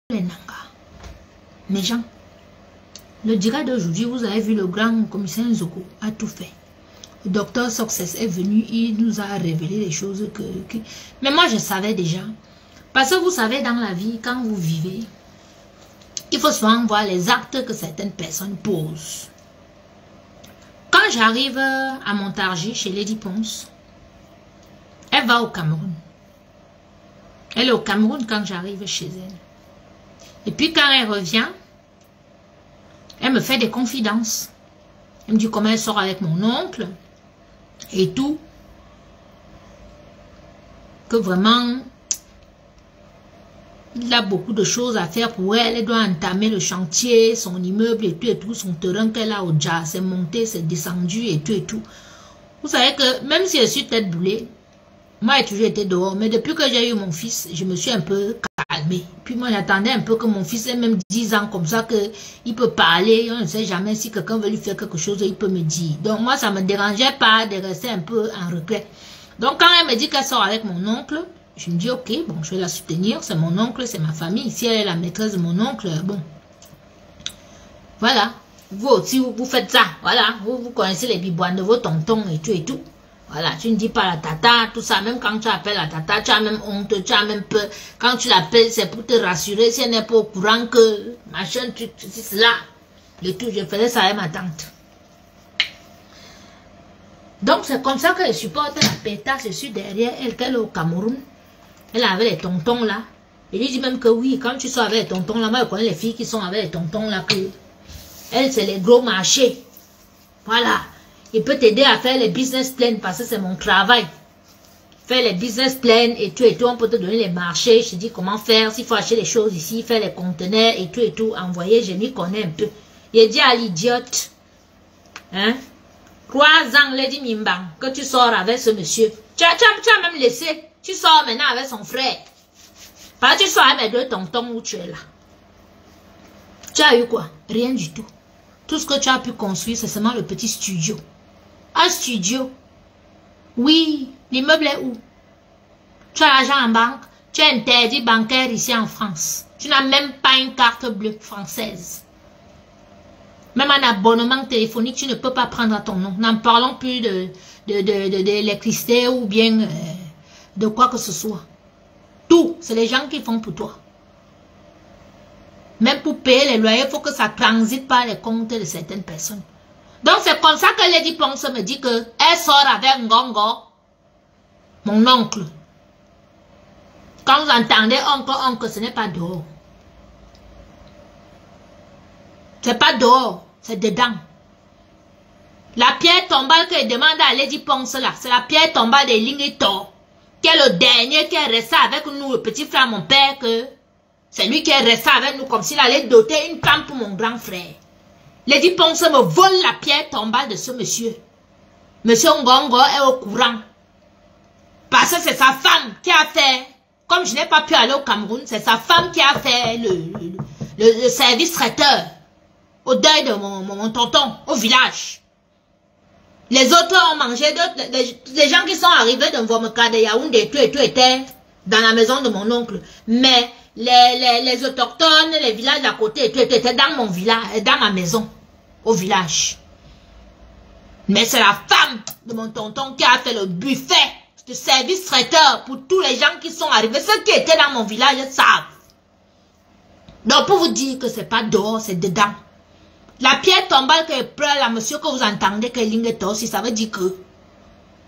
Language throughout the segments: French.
les Nanga. Mes gens, le dirait d'aujourd'hui, vous avez vu le grand commissaire Nzoko a tout fait. Le docteur Success est venu, il nous a révélé des choses que... Mais moi, je savais déjà. Parce que vous savez, dans la vie, quand vous vivez, il faut souvent voir les actes que certaines personnes posent. Quand j'arrive à Montargis, chez Lady Ponce, elle va au Cameroun. Elle est au Cameroun quand j'arrive chez elle. Et puis quand elle revient, elle me fait des confidences. Elle me dit comment elle sort avec mon oncle et tout. Que vraiment, il a beaucoup de choses à faire pour elle. Elle doit entamer le chantier, son immeuble et tout, son terrain qu'elle a au Dja. C'est monté, c'est descendu et tout et tout. Vous savez que même si je suis tête boulée, moi j'ai toujours été dehors. Mais depuis que j'ai eu mon fils, je me suis un peu calmée. Puis moi j'attendais un peu que mon fils ait même 10 ans comme ça, qu'il peut parler. On ne sait jamais si quelqu'un veut lui faire quelque chose, il peut me dire. Donc moi ça ne me dérangeait pas de rester un peu en regret. Donc quand elle me dit qu'elle sort avec mon oncle, je me dis ok, bon je vais la soutenir, c'est mon oncle, c'est ma famille. Si elle est la maîtresse de mon oncle, bon. Voilà. Vous aussi, vous faites ça. Voilà. Vous connaissez les bibouans de vos tontons et tout et tout. Voilà. Tu ne dis pas la tata, tout ça. Même quand tu appelles la tata, tu as même honte, tu as même peur. Quand tu l'appelles, c'est pour te rassurer. Si elle n'est pas au courant que machin, tu c'est là. Le tout, je faisais ça avec ma tante. Donc c'est comme ça que je supporte la pétasse. Je suis derrière elle, qu'elle est au Cameroun. Elle avait les tontons là. Et lui dit même que oui, quand tu sors avec les tontons là, moi je connais les filles qui sont avec les tontons là, que elle c'est les gros marchés. Voilà. Il peut t'aider à faire les business plans parce que c'est mon travail. Faire les business plans et tout, on peut te donner les marchés. Je te dis comment faire, s'il faut acheter les choses ici, faire les conteneurs et tout, envoyer, je m'y connais un peu. Il dit à l'idiote, hein, 3 ans, Lady Mimbang, que tu sors avec ce monsieur. Tu as même laissé. Tu sors maintenant avec son frère. Parce que tu sors avec mes 2 tontons où tu es là. Tu as eu quoi? Rien du tout. Tout ce que tu as pu construire, c'est seulement le petit studio. Un studio. Oui, l'immeuble est où? Tu as l'argent en banque. Tu es interdit bancaire ici en France. Tu n'as même pas une carte bleue française. Même un abonnement téléphonique, tu ne peux pas prendre à ton nom. N'en parlons plus d'électricité ou bien de quoi que ce soit. Tout, c'est les gens qui font pour toi. Même pour payer les loyers, il faut que ça transite par les comptes de certaines personnes. Donc c'est comme ça que Lady Ponce me dit que elle sort avec Ngongo, mon oncle. Quand vous entendez oncle, ce n'est pas dehors. C'est pas dehors, c'est dedans. La pierre tombale que je demande à Lady Ponce là, c'est la pierre tombale des Lingito, qui est le dernier qui est resté avec nous, le petit frère, mon père, que c'est lui qui est resté avec nous comme s'il allait doter une femme pour mon grand frère. Lady Ponce me vole la pierre tombale de ce monsieur. Monsieur Ngongo est au courant. Parce que c'est sa femme qui a fait, comme je n'ai pas pu aller au Cameroun, c'est sa femme qui a fait le service traiteur au deuil de mon tonton, au village. Les autres ont mangé, les gens qui sont arrivés de Mvomeka, de Yaoundé, tout étaient dans la maison de mon oncle. Mais les autochtones, les villages d'à côté, tout étaient dans mon village, dans ma maison, au village. Mais c'est la femme de mon tonton qui a fait le buffet de service traiteur pour tous les gens qui sont arrivés. Ceux qui étaient dans mon village savent. Donc pour vous dire que c'est pas dehors, c'est dedans. La pierre tombale que pleure là, monsieur, que vous entendez que Lingeto aussi, ça veut dire que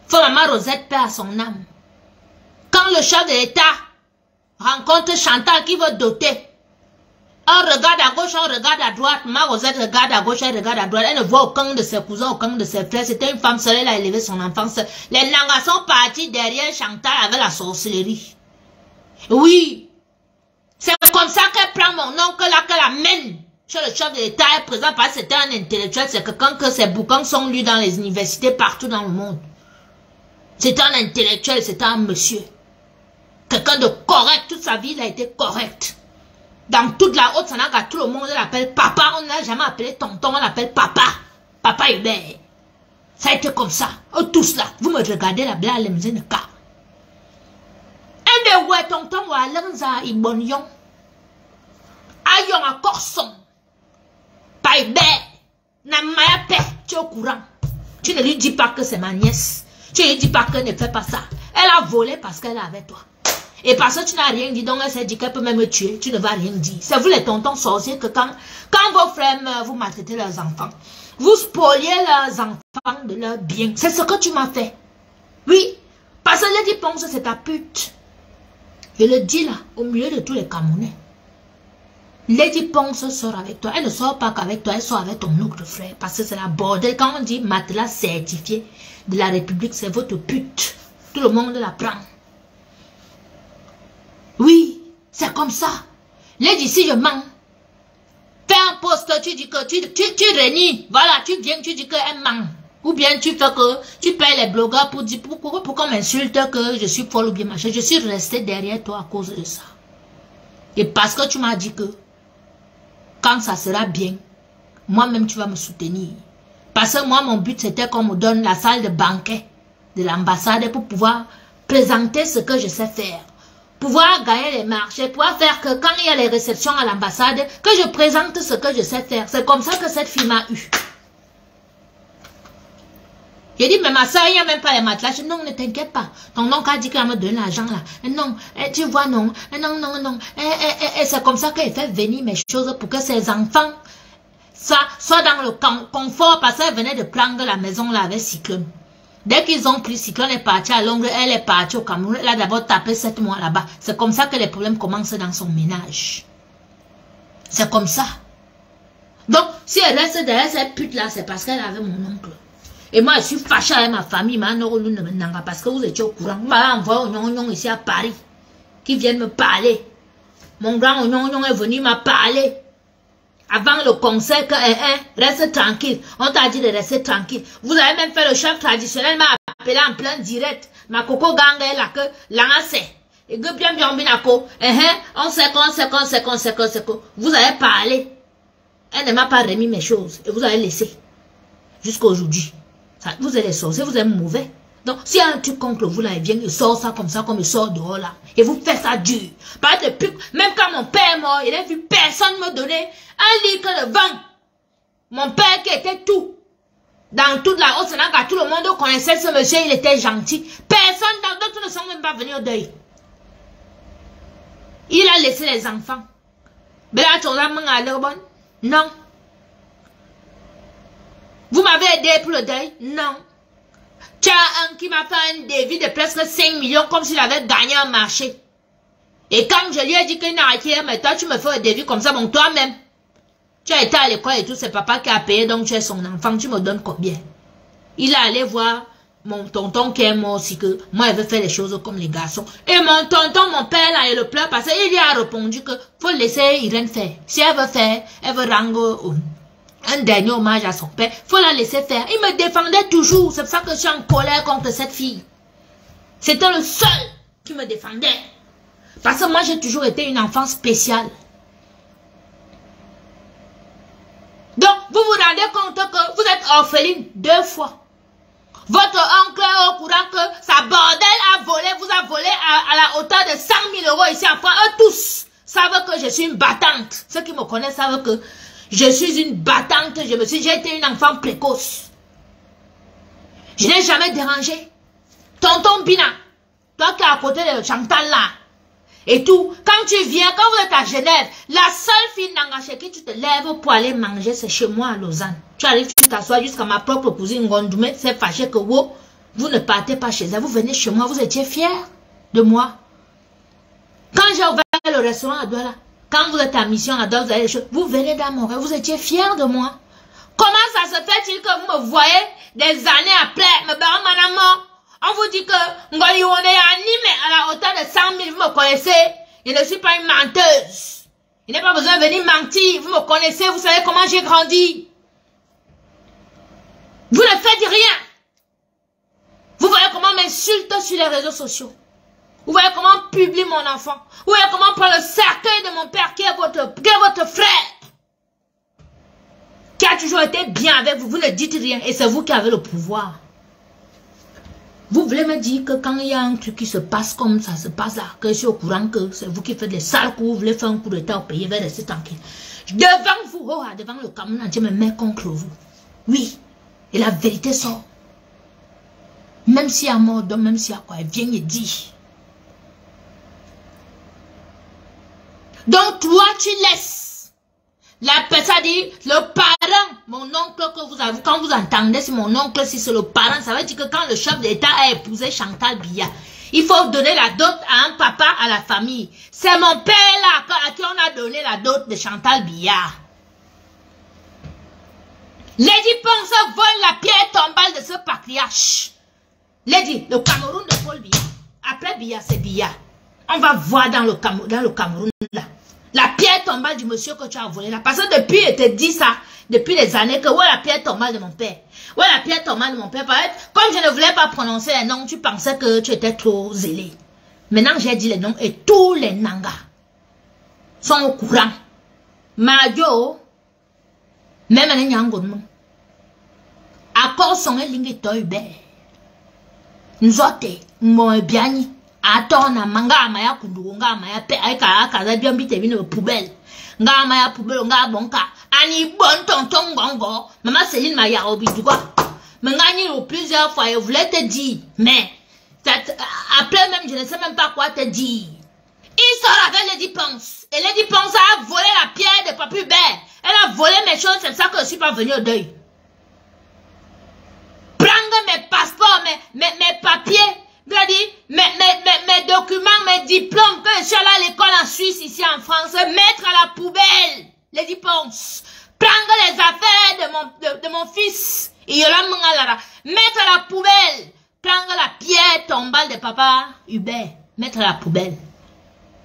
faut maman Rosette perd son âme. Quand le chef de l'État rencontre Chantal qui veut doter, on regarde à gauche, on regarde à droite, maman Rosette regarde à gauche, elle regarde à droite, elle ne voit aucun de ses cousins, aucun de ses frères, c'était une femme seule, elle a élevé son enfance. Les Nangas sont partis derrière Chantal avec la sorcellerie. Oui, c'est comme ça qu'elle prend mon oncle là, qu'elle amène. Chez le chef de l'État est présent parce que c'était un intellectuel, c'est quelqu'un que ses bouquins sont lus dans les universités partout dans le monde. C'est un intellectuel, c'est un monsieur. Quelqu'un de correct, toute sa vie il a été correct. Dans toute la Haute-Sanaga, tout le monde l'appelle papa, on n'a jamais appelé tonton, on l'appelle papa. Papa Hubert. Ça a été comme ça. Oh, tous là, vous me regardez la blague, les musées de cas. Un de ouais tonton, ouais, l'anza, il bon yon. yon a corson. Païbe. Namaya paix. Tu es au courant. Tu ne lui dis pas que c'est ma nièce. Tu ne lui dis pas que ne fais pas ça. Elle a volé parce qu'elle est avec toi. Et parce que tu n'as rien dit, donc elle s'est dit qu'elle peut même me tuer. Tu ne vas rien dire. C'est vous les tontons sorciers que quand vos frères vous maltraitez leurs enfants, vous spoliez leurs enfants de leurs biens. C'est ce que tu m'as fait. Oui. Parce que Lady Ponce, c'est ta pute. Je le dis là, au milieu de tous les Camerounais. Lady Ponce sort avec toi. Elle ne sort pas qu'avec toi, elle sort avec ton autre frère. Parce que c'est la bordel. Quand on dit matelas certifié de la République, c'est votre pute. Tout le monde la prend. Oui, c'est comme ça. Lady, si je mens, fais un poste, tu dis que tu réunis. Voilà, tu viens, tu dis qu'elle ment. Ou bien tu fais que tu payes les blogueurs pour dire pourquoi qu'on m'insulte que je suis folle ou bien machin. Je suis resté derrière toi à cause de ça. Et parce que tu m'as dit que quand ça sera bien, moi-même tu vas me soutenir. Parce que moi mon but c'était qu'on me donne la salle de banquet de l'ambassade pour pouvoir présenter ce que je sais faire. Pouvoir gagner les marchés, pouvoir faire que quand il y a les réceptions à l'ambassade, que je présente ce que je sais faire. C'est comme ça que cette fille m'a eu. J'ai dit, mais ma soeur, il n'y a même pas les matelas. Je dis, non, ne t'inquiète pas. Ton oncle a dit qu'il va me donner l'argent là. Non, tu vois, non. Non. C'est comme ça qu'elle fait venir mes choses pour que ses enfants soient dans le confort parce qu'elle venait de prendre la maison là avec Cyclone. Dès qu'ils ont pris Cyclone, elle est partie à Londres, elle est partie au Cameroun. Elle a d'abord tapé 7 mois là-bas. C'est comme ça que les problèmes commencent dans son ménage. C'est comme ça. Donc, si elle reste derrière cette pute là, c'est parce qu'elle avait mon oncle. Et moi, je suis fâchée avec ma famille, parce que vous étiez au courant. Vous m'avez envoyé au Nyong ici à Paris, qui viennent me parler. Mon grand Nyong est venu me parler. Avant le concert, que, reste tranquille. On t'a dit de rester tranquille. Vous avez même fait le chef traditionnel, m'a appelé en plein direct. Ma coco gang est là, que l'anase. Et que bien binako. On sait qu'on. Vous avez parlé. Elle ne m'a pas remis mes choses. Et vous avez laissé. Jusqu'à aujourd'hui. Vous êtes les sorciers, vous êtes mauvais. Donc, si un truc contre vous là, il vient, il sort ça comme ça, comme il sort dehors là. Et vous faites ça dur. Même quand mon père est mort, il n'a vu personne me donner un litre de vin. Mon père qui était tout. Dans toute la Haute-Sénat, tout le monde connaissait ce monsieur, il était gentil. Personne d'autres ne sont même pas venus au deuil. Il a laissé les enfants. Non. Vous m'avez aidé pour le deuil? Non. Tu as un qui m'a fait un devis de presque 5 millions comme s'il avait gagné un marché. Et quand je lui ai dit qu'il n'a rien, mais toi tu me fais un devis comme ça, donc toi-même. Tu as été à l'école et tout, c'est papa qui a payé, donc tu es son enfant, tu me donnes combien? Il est allé voir mon tonton qui est mort aussi, que moi je veux faire les choses comme les garçons. Et mon tonton, mon père là, il le pleure parce qu'il lui a répondu que faut laisser Irène faire. Si elle veut faire, elle veut rendre un dernier hommage à son père, faut la laisser faire. Il me défendait toujours, c'est pour ça que je suis en colère contre cette fille. C'était le seul qui me défendait. Parce que moi j'ai toujours été une enfant spéciale. Donc vous vous rendez compte que vous êtes orpheline 2 fois. Votre oncle est au courant que sa bordel a volé, vous a volé à la hauteur de 100 000 € ici en France. Eux tous savent que je suis une battante. Ceux qui me connaissent savent que je suis une battante, j'ai été une enfant précoce. Je n'ai jamais dérangé. Tonton Bina, toi qui es à côté de Chantal là, et tout, quand tu viens, quand vous êtes à Genève, la seule fille n'anga chez qui tu te lèves pour aller manger, c'est chez moi à Lausanne. Tu arrives, tu t'assois jusqu'à ma propre cousine Gondoume, c'est fâché que vous ne partez pas chez elle, vous venez chez moi, vous étiez fiers de moi. Quand j'ai ouvert le restaurant à Douala, quand vous êtes en mission à Douala, vous avez les choses, vous venez dans mon rêve, vous étiez fiers de moi. Comment ça se fait-il que vous me voyez des années après, on vous dit que Ngoli on est animé à la hauteur de 100 000, vous me connaissez. Je ne suis pas une menteuse. Il n'est pas besoin de venir mentir. Vous me connaissez, vous savez comment j'ai grandi. Vous ne faites rien. Vous voyez comment on m'insulte sur les réseaux sociaux. Vous voyez comment on publie mon enfant. Vous voyez comment on prend le cercueil de mon père qui est votre frère. Qui a toujours été bien avec vous. Vous ne dites rien et c'est vous qui avez le pouvoir. Vous voulez me dire que quand il y a un truc qui se passe comme ça se passe là, que je suis au courant que c'est vous qui faites les sales coups, vous voulez faire un coup d'état au pays, vous allez rester tranquille. Devant vous, oh, devant le Cameroun entier, me mets contre vous. Oui. Et la vérité sort. Même s'il y a mort d'homme, même s'il y a quoi, elle vient et dit. Donc toi, tu laisses. La personne dit, le parent, mon oncle que vous avez, quand vous entendez, c'est mon oncle, si c'est le parent, ça veut dire que quand le chef d'État a épousé Chantal Biya, il faut donner la dot à un papa, à la famille. C'est mon père là, à qui on a donné la dot de Chantal Biya. Lady Ponce vole la pierre tombale de ce patriarche. Lady, le Cameroun de Paul Biya. Après Biya, c'est Biya. On va voir dans le Cameroun là. La pierre tombale du monsieur que tu as volé là. Parce que depuis, il te dit ça, depuis des années, que ouais, la pierre tombale de mon père. Ouais, la pierre tombale de mon père. Comme je ne voulais pas prononcer les noms, tu pensais que tu étais trop zélé. Maintenant, j'ai dit les noms et tous les Nangas sont au courant. Madio, même les Nyangonon. À cause son lingue toibe. Nous autres, moi bien, attends, manga maya kundu, nga maya pe aika kaza bien bite vino poubelle. Nga maya poubelle, nga bonka. Ani bon tonton gongo. Maman Céline maya obi du quoi. Mais ngani plusieurs fois, je voulais te dire, mais après même, je ne sais même pas quoi te dire. Il sort avec Lady Ponce. Et Lady Ponce a volé la pierre de Papu Bert. Elle a volé mes choses, c'est ça que je ne suis pas venue au deuil. Prendre mes passeports, mes papiers, mes documents, mes diplômes, que je suis allée à l'école en Suisse, ici en France, mettre à la poubelle, Lady Ponce. Prendre les affaires de mon fils, mettre à la poubelle. Prendre la pierre tombale de papa Hubert, mettre à la poubelle.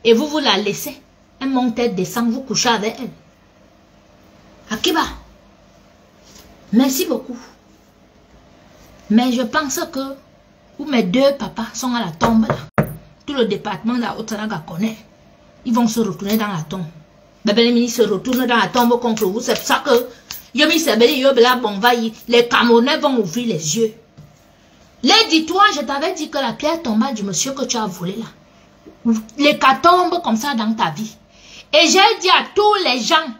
Et vous la laissez. Elle monte, elle descend, vous couchez avec elle. Akiba, merci beaucoup. Mais je pense que où mes deux papas sont à la tombe là, tout le département de la Haute-Sanaga connaît. Ils vont se retourner dans la tombe. Bébé ministre se retourne dans la tombe contre vous. C'est pour ça que les Camerounais vont ouvrir les yeux. Dis-toi, je t'avais dit que la pierre tombale du monsieur que tu as volé là, les cas tombent comme ça dans ta vie. Et j'ai dit à tous les gens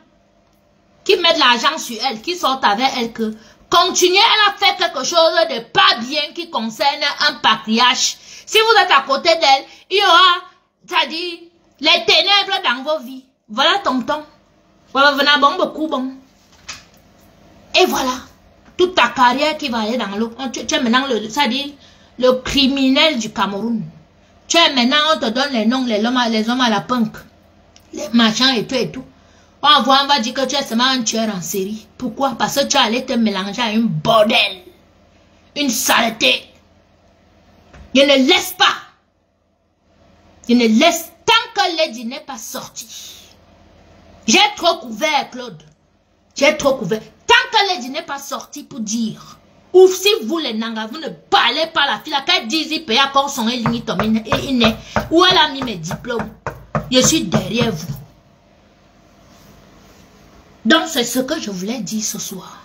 qui mettent l'argent sur elle, qui sortent avec elle, que continuez, elle a fait quelque chose de pas bien qui concerne un patriarche. Si vous êtes à côté d'elle, il y aura, c'est-à-dire, les ténèbres dans vos vies. Voilà tonton. Voilà, venez bon, beaucoup bon. Et voilà. Toute ta carrière qui va aller dans l'eau. Tu es maintenant le criminel du Cameroun. Tu es maintenant, on te donne les noms, les hommes à la punk. Les machins et tout et tout. On va dire que tu es seulement un tueur en série. Pourquoi? Parce que tu es allé te mélanger à une bordel. Une saleté. Je ne laisse pas. Je ne laisse tant que Lady n'est pas sorti. J'ai trop couvert, Claude. J'ai trop couvert. Tant que Lady n'est pas sorti pour dire, ou si vous les Nanga, vous ne parlez pas la fille, qu'elle dise, il paye encore son limite, où elle a mis mes diplômes. Je suis derrière vous. Donc c'est ce que je voulais dire ce soir.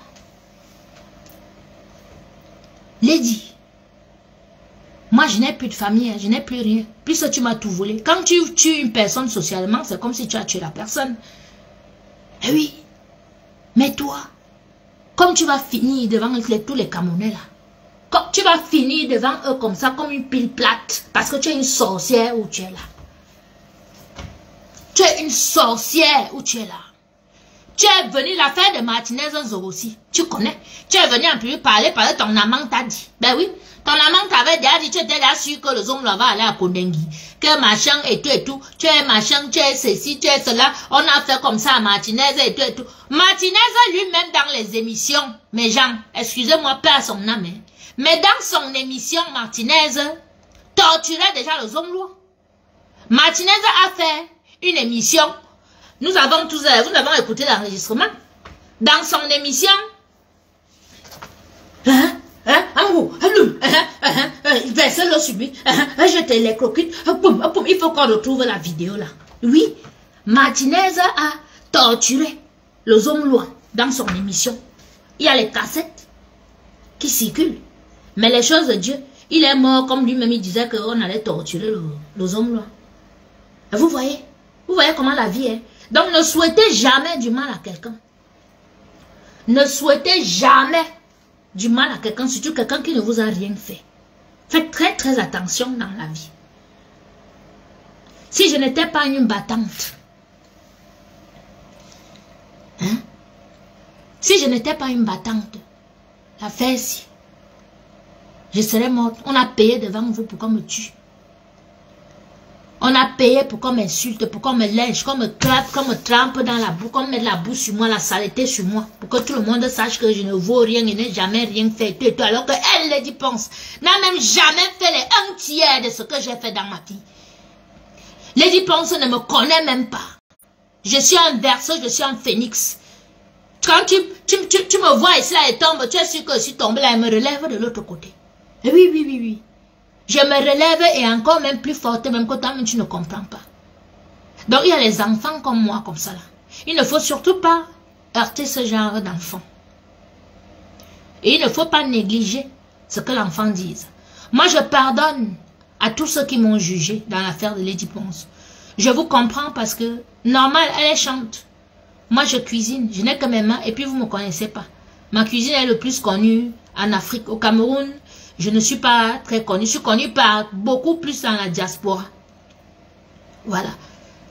Lady, moi je n'ai plus de famille, je n'ai plus rien. Puisque tu m'as tout volé. Quand tu tues une personne socialement, c'est comme si tu as tué la personne. Eh oui. Mais toi, comme tu vas finir devant tous les Camerounais là, comme tu vas finir devant eux comme ça, comme une pile plate, parce que tu es une sorcière où tu es là. Tu es une sorcière où tu es là. Tu es venu l'affaire de Martinez Zorossi. Tu connais. Tu es venu en plus parler parce que ton amant t'a dit. Ben oui. Ton amant t'avait déjà dit, tu étais là sûr que le homme là va aller à Kondengi. Que machin et tout et tout. Tu es machin, tu es ceci, tu es cela. On a fait comme ça à Martinez et tout et tout. Martinez lui-même dans les émissions, mes gens, excusez-moi, pas à son âme. Mais dans son émission, Martinez torturait déjà le homme lourd. Martinez a fait une émission. Nous avons tous, vous avons écouté l'enregistrement. Dans son émission, il versait l'eau sur lui, jetait les croquettes, il faut qu'on retrouve la vidéo là. Oui, Martinez a torturé le homme loin dans son émission. Il y a les cassettes qui circulent. Mais les choses de Dieu, Il est mort comme lui-même, il disait qu'on allait torturer les hommes là. Et vous voyez comment la vie est. Donc ne souhaitez jamais du mal à quelqu'un. Ne souhaitez jamais du mal à quelqu'un, surtout quelqu'un qui ne vous a rien fait. Faites très très attention dans la vie. Si je n'étais pas une battante, hein? Si je n'étais pas une battante, la fesse, je serais morte. On a payé devant vous pour qu'on me tue. On a payé pour qu'on m'insulte, pour qu'on me lynche, qu'on me claque, qu'on me trempe dans la boue, qu'on mette la boue sur moi, la saleté sur moi, pour que tout le monde sache que je ne vaux rien et n'ai jamais rien fait. Alors que elle, Lady Ponce, n'a même jamais fait les 1/3 de ce que j'ai fait dans ma vie. Lady Ponce ne me connaît même pas. Je suis un verseau, je suis un phénix. Quand tu me vois ici là et tombe, tu es sûr que je suis tombé là et me relève de l'autre côté. Et oui. Je me relève et encore même plus forte, même que toi, tu ne comprends pas. Donc, il y a les enfants comme moi, comme ça là. Il ne faut surtout pas heurter ce genre d'enfants. Et il ne faut pas négliger ce que l'enfant dise. Moi, je pardonne à tous ceux qui m'ont jugé dans l'affaire de Lady Ponce. Je vous comprends parce que, normal, elle est chante. Moi, je cuisine, je n'ai que mes mains et puis vous ne me connaissez pas. Ma cuisine est le plus connue en Afrique. Au Cameroun, je ne suis pas très connue. Je suis connue par beaucoup plus dans la diaspora. Voilà.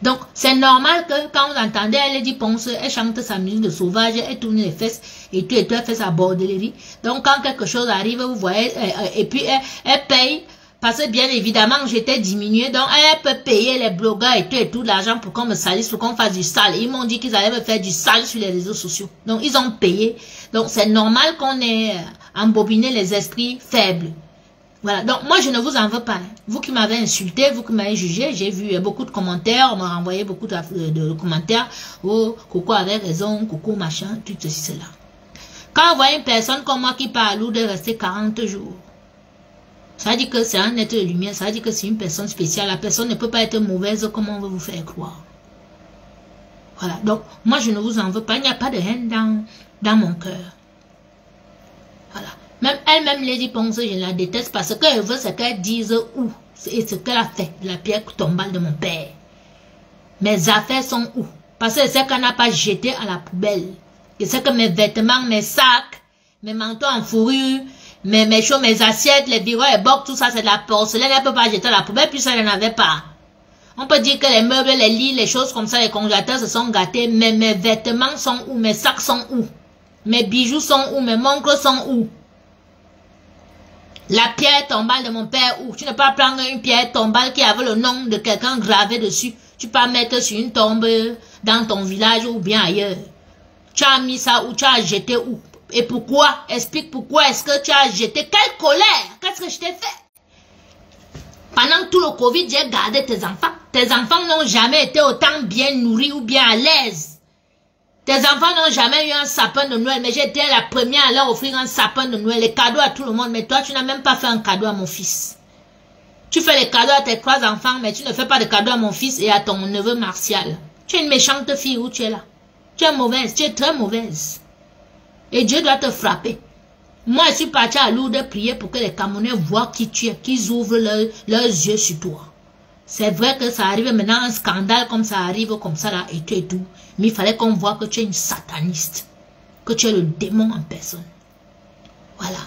Donc, c'est normal que quand vous entendez Lady Ponce, elle chante sa musique de sauvage, elle tourne les fesses et tout, elle fait sa bordellerie. Donc, quand quelque chose arrive, vous voyez, et puis elle paye. Parce que bien évidemment, j'étais diminuée, donc elle peut payer les blogueurs et tout l'argent pour qu'on me salisse, pour qu'on fasse du sale. Ils m'ont dit qu'ils allaient me faire du sale sur les réseaux sociaux. Donc, ils ont payé. Donc, c'est normal qu'on ait embobiné les esprits faibles. Voilà. Donc, moi, je ne vous en veux pas. Vous qui m'avez insulté, vous qui m'avez jugé, j'ai vu beaucoup de commentaires, on m'a renvoyé beaucoup de commentaires. Oh, Coco avait raison, Coco machin, tout ceci, cela. Quand vous voyez une personne comme moi qui parle ou de rester 40 jours, ça dit que c'est un être de lumière, ça dit que c'est une personne spéciale. La personne ne peut pas être mauvaise, comment on veut vous faire croire. Voilà, donc moi je ne vous en veux pas, il n'y a pas de haine dans mon cœur. Voilà, même elle-même Lady Ponce, je la déteste parce qu'elle veut ce qu'elle dise où et ce qu'elle a fait de la pierre tombale de mon père. Mes affaires sont où? Parce que c'est qu'elle n'a pas jeté à la poubelle. Et c'est que mes vêtements, mes sacs, mes manteaux en fourrure, mes choses, mes assiettes, les bureaux, les bocs, tout ça, c'est de la porcelaine. Elle ne peut pas jeter à la poubelle, puis ça, elle n'en avait pas. On peut dire que les meubles, les lits, les choses comme ça, les congélateurs se sont gâtés, mais mes vêtements sont où? Mes sacs sont où? Mes bijoux sont où? Mes montres sont où? La pierre tombale de mon père où? Tu ne peux pas prendre une pierre tombale qui avait le nom de quelqu'un gravé dessus. Tu peux pas mettre sur une tombe dans ton village ou bien ailleurs. Tu as mis ça où? Tu as jeté où? Et pourquoi? Explique pourquoi est-ce que tu as jeté? Quelle colère? Qu'est-ce que je t'ai fait? Pendant tout le Covid, j'ai gardé tes enfants. Tes enfants n'ont jamais été autant bien nourris ou bien à l'aise. Tes enfants n'ont jamais eu un sapin de Noël, mais j'étais la première à leur offrir un sapin de Noël, les cadeaux à tout le monde. Mais toi, tu n'as même pas fait un cadeau à mon fils. Tu fais les cadeaux à tes 3 enfants, mais tu ne fais pas de cadeau à mon fils et à ton neveu Martial. Tu es une méchante fille où tu es là. Tu es mauvaise, tu es très mauvaise. Et Dieu doit te frapper. Moi, je suis parti à Lourdes prier pour que les Camerounais voient qui tu es, qu'ils ouvrent leurs yeux sur toi. C'est vrai que ça arrive maintenant, un scandale comme ça arrive comme ça là et tout. Mais il fallait qu'on voit que tu es une sataniste. Que tu es le démon en personne. Voilà.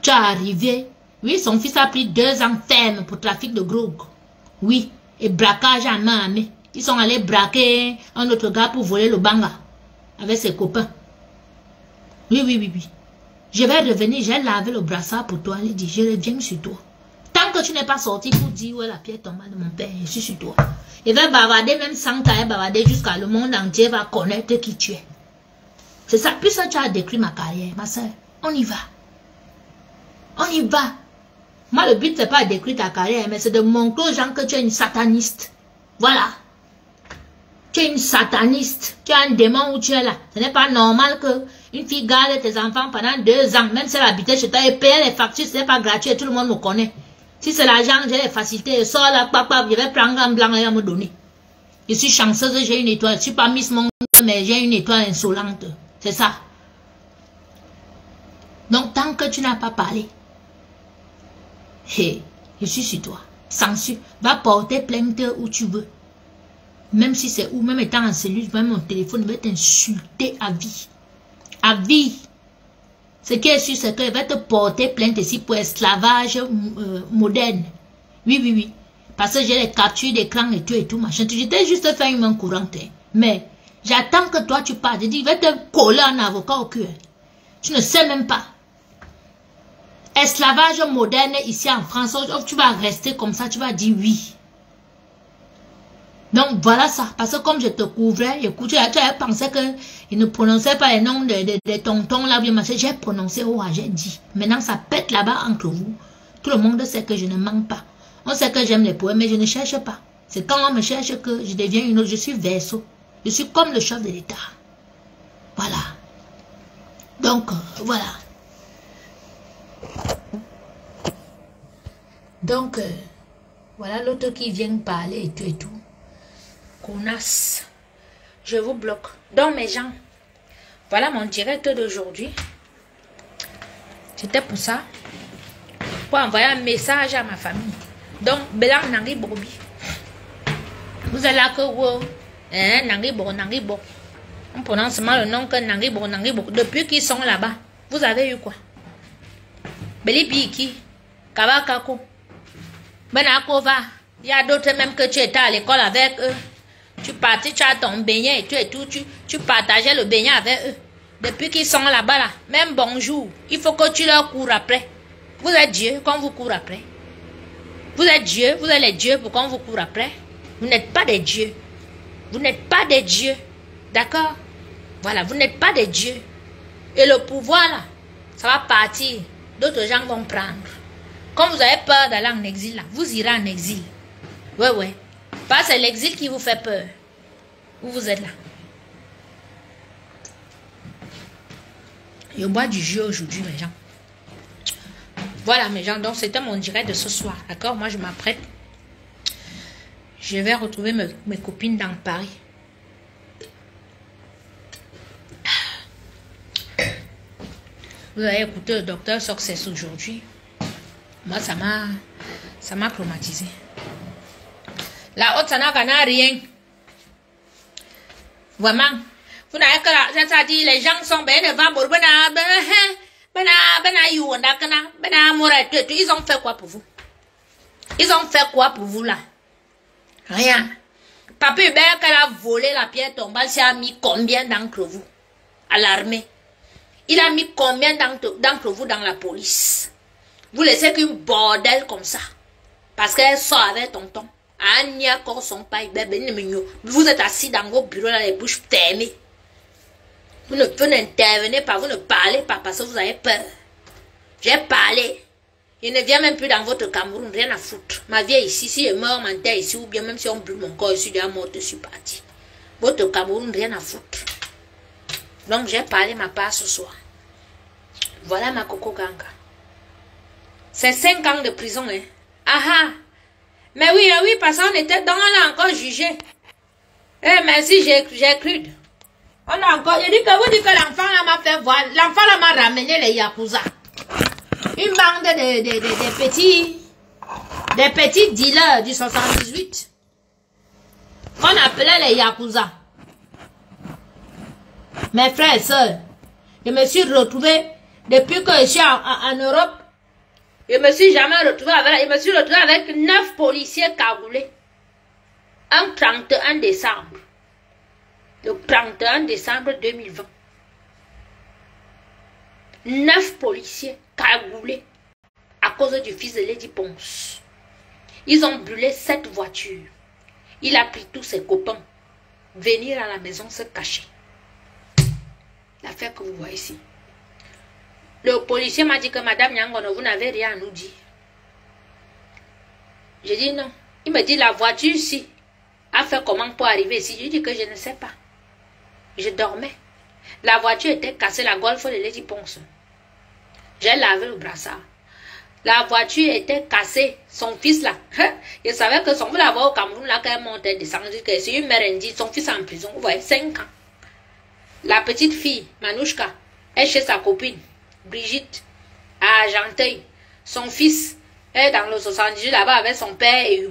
Tu es arrivé. Oui, son fils a pris 2 ans ferme pour trafic de drogue. Oui, et braquage à main armée. Ils sont allés braquer un autre gars pour voler le banga. Avec ses copains. Oui. Je vais revenir, j'ai lavé le brassard pour toi. Il dit, je reviens sur toi. Tant que tu n'es pas sorti pour dire où est la pierre tombale de mon père, je suis sur toi. Il va bavarder même sans taille, bavarder jusqu'à le monde entier va connaître qui tu es. C'est ça, puis ça tu as décrit ma carrière, ma soeur. On y va. On y va. Moi, le but, c'est pas de décrire ta carrière, mais c'est de montrer aux gens que tu es une sataniste. Voilà. Tu es une sataniste, tu es un démon où tu es là. Ce n'est pas normal que une fille garde tes enfants pendant 2 ans, même si elle habitait chez toi et paye les factures, ce n'est pas gratuit, tout le monde me connaît. Si c'est l'argent, j'ai les facilités, je sors là, papa, je vais prendre un blanc et à me donner. Je suis chanceuse, j'ai une étoile. Je ne suis pas Miss Monde, mais j'ai une étoile insolente. C'est ça. Donc, tant que tu n'as pas parlé, hey, je suis sur toi. Censure, va porter plainte où tu veux. Même si c'est où, même étant en cellule, même mon téléphone va t'insulter à vie. À vie. Ce qui est sûr, c'est qu'il va te porter plainte ici pour esclavage moderne. Oui, oui, oui. Parce que j'ai les captures d'écran et tout, machin. J'étais juste fait une main courante. Hein. Mais j'attends que toi tu parles. Je dis, il va te coller un avocat au cul. Tu ne sais même pas. Esclavage moderne ici en France, tu vas rester comme ça, tu vas dire oui. Donc voilà ça, parce que comme je te couvrais, écoute, tu avais pensé qu'il ne prononçait pas les noms de tontons là, j'ai prononcé, oh, j'ai dit. Maintenant ça pète là-bas entre vous. Tout le monde sait que je ne mens pas. On sait que j'aime les poèmes, mais je ne cherche pas. C'est quand on me cherche que je deviens une autre, je suis verso. Je suis comme le chef de l'État. Voilà. Donc, voilà. Donc, voilà l'autre qui vient parler et tout. Connasse. Je vous bloque. Donc, mes gens, voilà mon direct d'aujourd'hui. C'était pour ça. Pour envoyer un message à ma famille. Donc, Bélan Nangui Bobi. Vous êtes là que vous. Nangui Bo, Nangui Bo. On prononce seulement le nom que Nangui Bo, Nangui Bo. Depuis qu'ils sont là-bas, vous avez eu quoi? Beli Biki. Kawakako. Benakova. Il y a d'autres même que tu étais à l'école avec eux. Tu partais, tu as ton beignet et tout. Tu partageais le beignet avec eux. Depuis qu'ils sont là-bas, là, même bonjour, il faut que tu leur cours après. Vous êtes Dieu, quand vous courez après. Vous êtes Dieu, vous êtes les dieux pour qu'on vous court après. Vous n'êtes pas des dieux. Vous n'êtes pas des dieux. D'accord? Voilà, vous n'êtes pas des dieux. Et le pouvoir, là, ça va partir. D'autres gens vont prendre. Quand vous avez peur d'aller en exil, là, vous irez en exil. Ouais, ouais. Parce que c'est l'exil qui vous fait peur. Où vous êtes là. Je bois du jus aujourd'hui, mes gens. Voilà, mes gens. Donc, c'était mon direct de ce soir. D'accord? Moi, je m'apprête. Je vais retrouver mes copines dans Paris. Vous avez écouté le docteur Success aujourd'hui. Moi, ça m'a traumatisé. La haute, ça n'a rien. Vraiment. Vous n'avez que la... C'est-à-dire, les gens sont bien devant. Ils ont fait quoi pour vous? Ils ont fait quoi pour vous, là? Rien. Papa Hubert, qu'elle a volé la pierre tombale, s'il a mis combien d'entre vous à l'armée? Il a mis combien d'entre vous dans la police? Vous laissez qu'une bordel comme ça. Parce qu'elle sort avec tonton. Vous êtes assis dans vos bureaux, là, les bouches fermées. Vous n'intervenez pas, vous ne parlez pas parce que vous avez peur. J'ai parlé. Je ne viens même plus dans votre Cameroun, rien à foutre. Ma vie est ici, si je meurs, m'enterre ici, ou bien même si on brûle mon corps, je suis déjà morte, je suis parti. Votre Cameroun, rien à foutre. Donc j'ai parlé ma part ce soir. Voilà ma Coco Ganga. C'est 5 ans de prison, hein. Ah ah. Mais oui, parce qu'on était dans, on a encore jugé. Eh, merci, j'ai cru. On a encore, je dis que vous dites que l'enfant là m'a fait voir, l'enfant là m'a ramené les Yakuza. Une bande des petits dealers du 78. Qu'on appelait les Yakuza. Mes frères et sœurs, je me suis retrouvé, depuis que je suis en Europe, je me suis jamais retrouvé avec 9 policiers cagoulés. Un 31 décembre. Le 31 décembre 2020. 9 policiers cagoulés à cause du fils de Lady Ponce. Ils ont brûlé 7 voitures. Il a pris tous ses copains venir à la maison se cacher. L'affaire que vous voyez ici. Le policier m'a dit que Madame Yangono, vous n'avez rien à nous dire. J'ai dit non. Il me dit la voiture ici a fait comment pour arriver ici. Je dis que je ne sais pas. Je dormais. La voiture était cassée, la Golf de Lady Ponce. J'ai lavé le brassard. La voiture était cassée. Son fils là. Je savais que son fils là au Cameroun là qu'elle montait descendre. C'est une mère indienne. Son fils en prison. Vous voyez, 5 ans. La petite fille, Manouchka, est chez sa copine. Brigitte, à Argenteuil. Son fils est dans le 78 là-bas avec son père et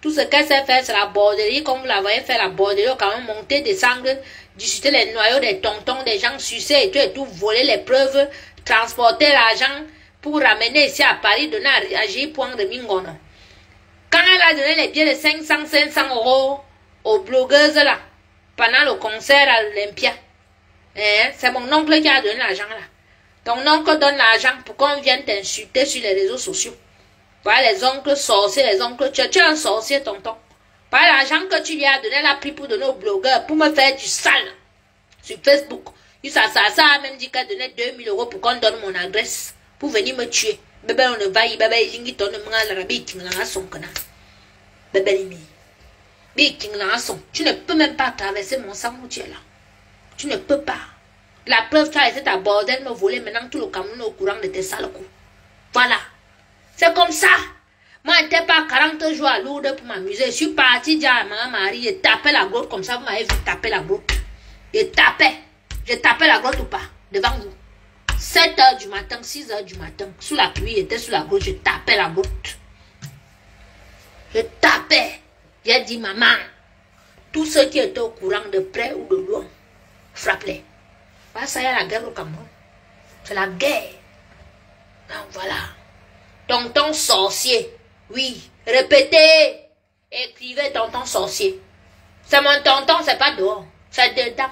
tout ce qu'elle sait faire, c'est la borderie, comme vous la voyez faire la borderie, quand même monter, descendre, discuter les noyaux des tontons, des gens sucer et tout, voler les preuves, transporter l'argent pour ramener ici à Paris, donner à J-Point de Mingono. Quand elle a donné les billets de 500 euros aux blogueuses là, pendant le concert à l'Olympia, c'est mon oncle qui a donné l'argent là. Ton oncle donne l'argent pour qu'on vienne t'insulter sur les réseaux sociaux. Voilà les oncles sorciers, les oncles, tu es un sorcier, tonton. Voilà l'argent que tu lui as donné, elle a pris pour donner aux blogueurs, pour me faire du sale sur Facebook. Ça a même dit qu'elle donnait 2000 euros pour qu'on donne mon adresse, pour venir me tuer. Bébé, on ne va y, bébé, il donne mon arabe, qui n'a son cana. Bébé, tu ne peux même pas traverser mon sang où tu es là. Tu ne peux pas. La preuve, tu as été à bordel, me voler, maintenant tout le Cameroun est au courant de tes sales coups. Voilà. C'est comme ça. Moi, je n'étais pas 40 jours à Lourdes pour m'amuser. Je suis partie dire à ma Marie, je tapais la grotte comme ça. Vous m'avez vu taper la grotte. Je tapais la grotte ou pas, devant vous. 7 h du matin, 6 h du matin, sous la pluie, j'étais sous la grotte, je tapais la grotte. Je tapais. J'ai dit, maman, tous ceux qui étaient au courant de près ou de loin, frappe-les. Voilà, ça y est, la guerre au Cameroun. C'est la guerre. Donc voilà. Tonton sorcier. Oui. Répétez. Écrivez tonton sorcier. C'est mon tonton, c'est pas dehors. C'est dedans.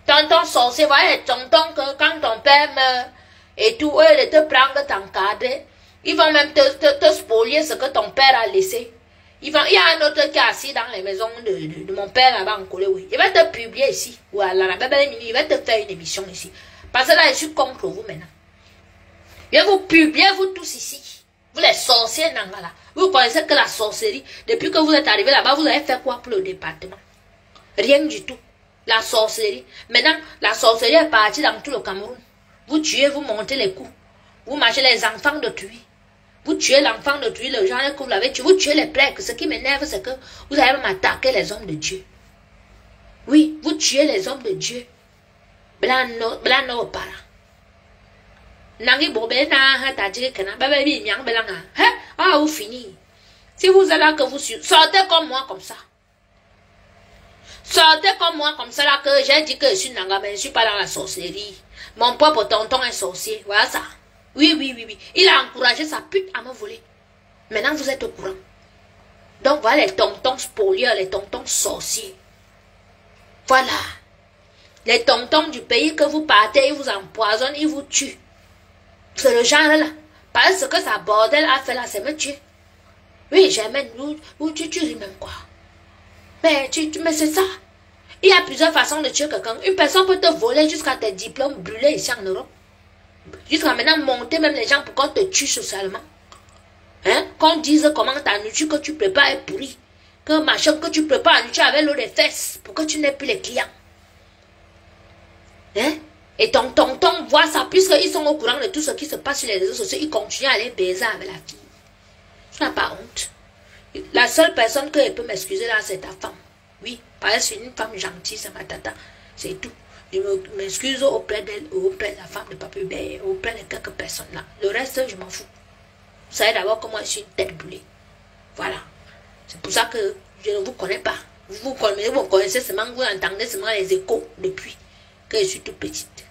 Tonton sorcier, voilà, tonton que quand ton père meurt et tout, eux, ils te prennent t'encadrer. Ils vont même te spolier ce que ton père a laissé. Il y a un autre qui est assis dans les maisons de mon père là-bas en Corée, oui. Il va te publier ici. Voilà, il va te faire une émission ici. Parce que là, je suis contre vous maintenant. Je vais vous publier, vous tous ici. Vous les sorciers, Nangala. Vous connaissez que la sorcellerie. Depuis que vous êtes arrivés là-bas, vous avez fait quoi pour le département? Rien du tout. La sorcellerie. Maintenant, la sorcellerie est partie dans tout le Cameroun. Vous tuez, vous montez les coups. Vous mangez les enfants d'autrui. Vous tuez l'enfant d'autrui, le genre que vous l'avez tué. Vous tuez les prêtres. Ce qui m'énerve, c'est que vous avez même attaqué les hommes de Dieu. Oui, vous tuez les hommes de Dieu. Blano para. Nangi bobe na tajiri kana baby nyang belanga. Ah, vous finissez. Si vous êtes là que vous sortez comme moi comme ça. Sortez comme moi comme ça là que j'ai dit que je suis nanga, mais je suis pas dans la sorcellerie. Mon propre tonton est sorcier. Voilà ça. Oui. Il a encouragé sa pute à me voler. Maintenant, vous êtes au courant. Donc, voilà les tontons spolieurs, les tontons sorciers. Voilà. Les tontons du pays que vous partez, ils vous empoisonnent, ils vous tuent. C'est le genre là. Parce que ça bordel a fait là, c'est me tuer. Oui, j'aime où tu ris même quoi. Mais c'est ça. Il y a plusieurs façons de tuer quelqu'un. Une personne peut te voler jusqu'à tes diplômes brûlés ici en Europe. Jusqu'à maintenant, monter même les gens pour qu'on te tue socialement. Hein? Qu'on dise comment ta nourriture que tu prépares est pourrie. Que machin que tu prépares, tu avec l'eau des fesses pour que tu n'aies plus les clients. Hein? Et ton tonton voit ça, puisqu'ils sont au courant de tout ce qui se passe sur les réseaux sociaux, ils continuent à aller baiser avec la fille. Tu n'as pas honte. La seule personne que peut m'excuser là, c'est ta femme. Oui, parce que c'est une femme gentille, c'est ma tata. C'est tout. Je m'excuse auprès d'elle, auprès de la femme de Papa Hubert, auprès de quelques personnes là. Le reste, je m'en fous. Vous savez d'abord que moi, je suis une tête brûlée. Voilà. C'est pour ça que je ne vous connais pas. Vous connaissez seulement, vous entendez seulement les échos depuis que je suis toute petite.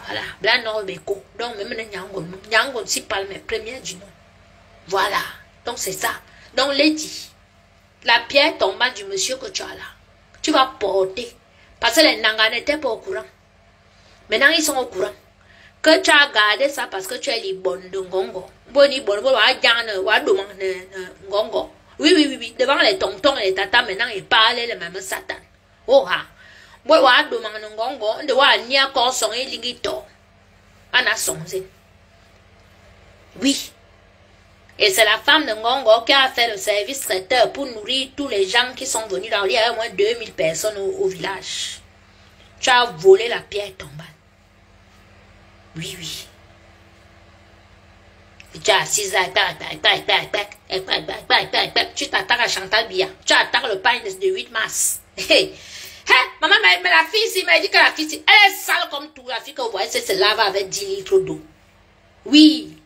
Voilà. Blanc, non, écho. Donc, même les Nyangon, si parle mes premières du nom. Voilà. Donc, c'est ça. Donc, Lady, la pierre tombante du monsieur que tu as là, tu vas porter. Parce que les Nanga n'étaient pas au courant. Maintenant, ils sont au courant. Que tu as gardé ça parce que tu es les bonnes de Ngongo. Oui. Devant les tontons et les tatas, maintenant, ils parlent les mêmes satan. Oh, ha. Oui. Et c'est la femme de Ngongo qui a fait le service traiteur pour nourrir tous les gens qui sont venus dans. Il y a au moins 2000 personnes au village. Tu as volé la pierre tombale. Oui. Et tu as assis là, tu t'attaques à Chantal Bia. Tu attaques le pain de 8 mars. Hein, maman, mais la fille ici m'a dit que la fille ici, elle est sale comme tout. La fille que vous voyez, c'est se lave avec 10 litres d'eau. Oui.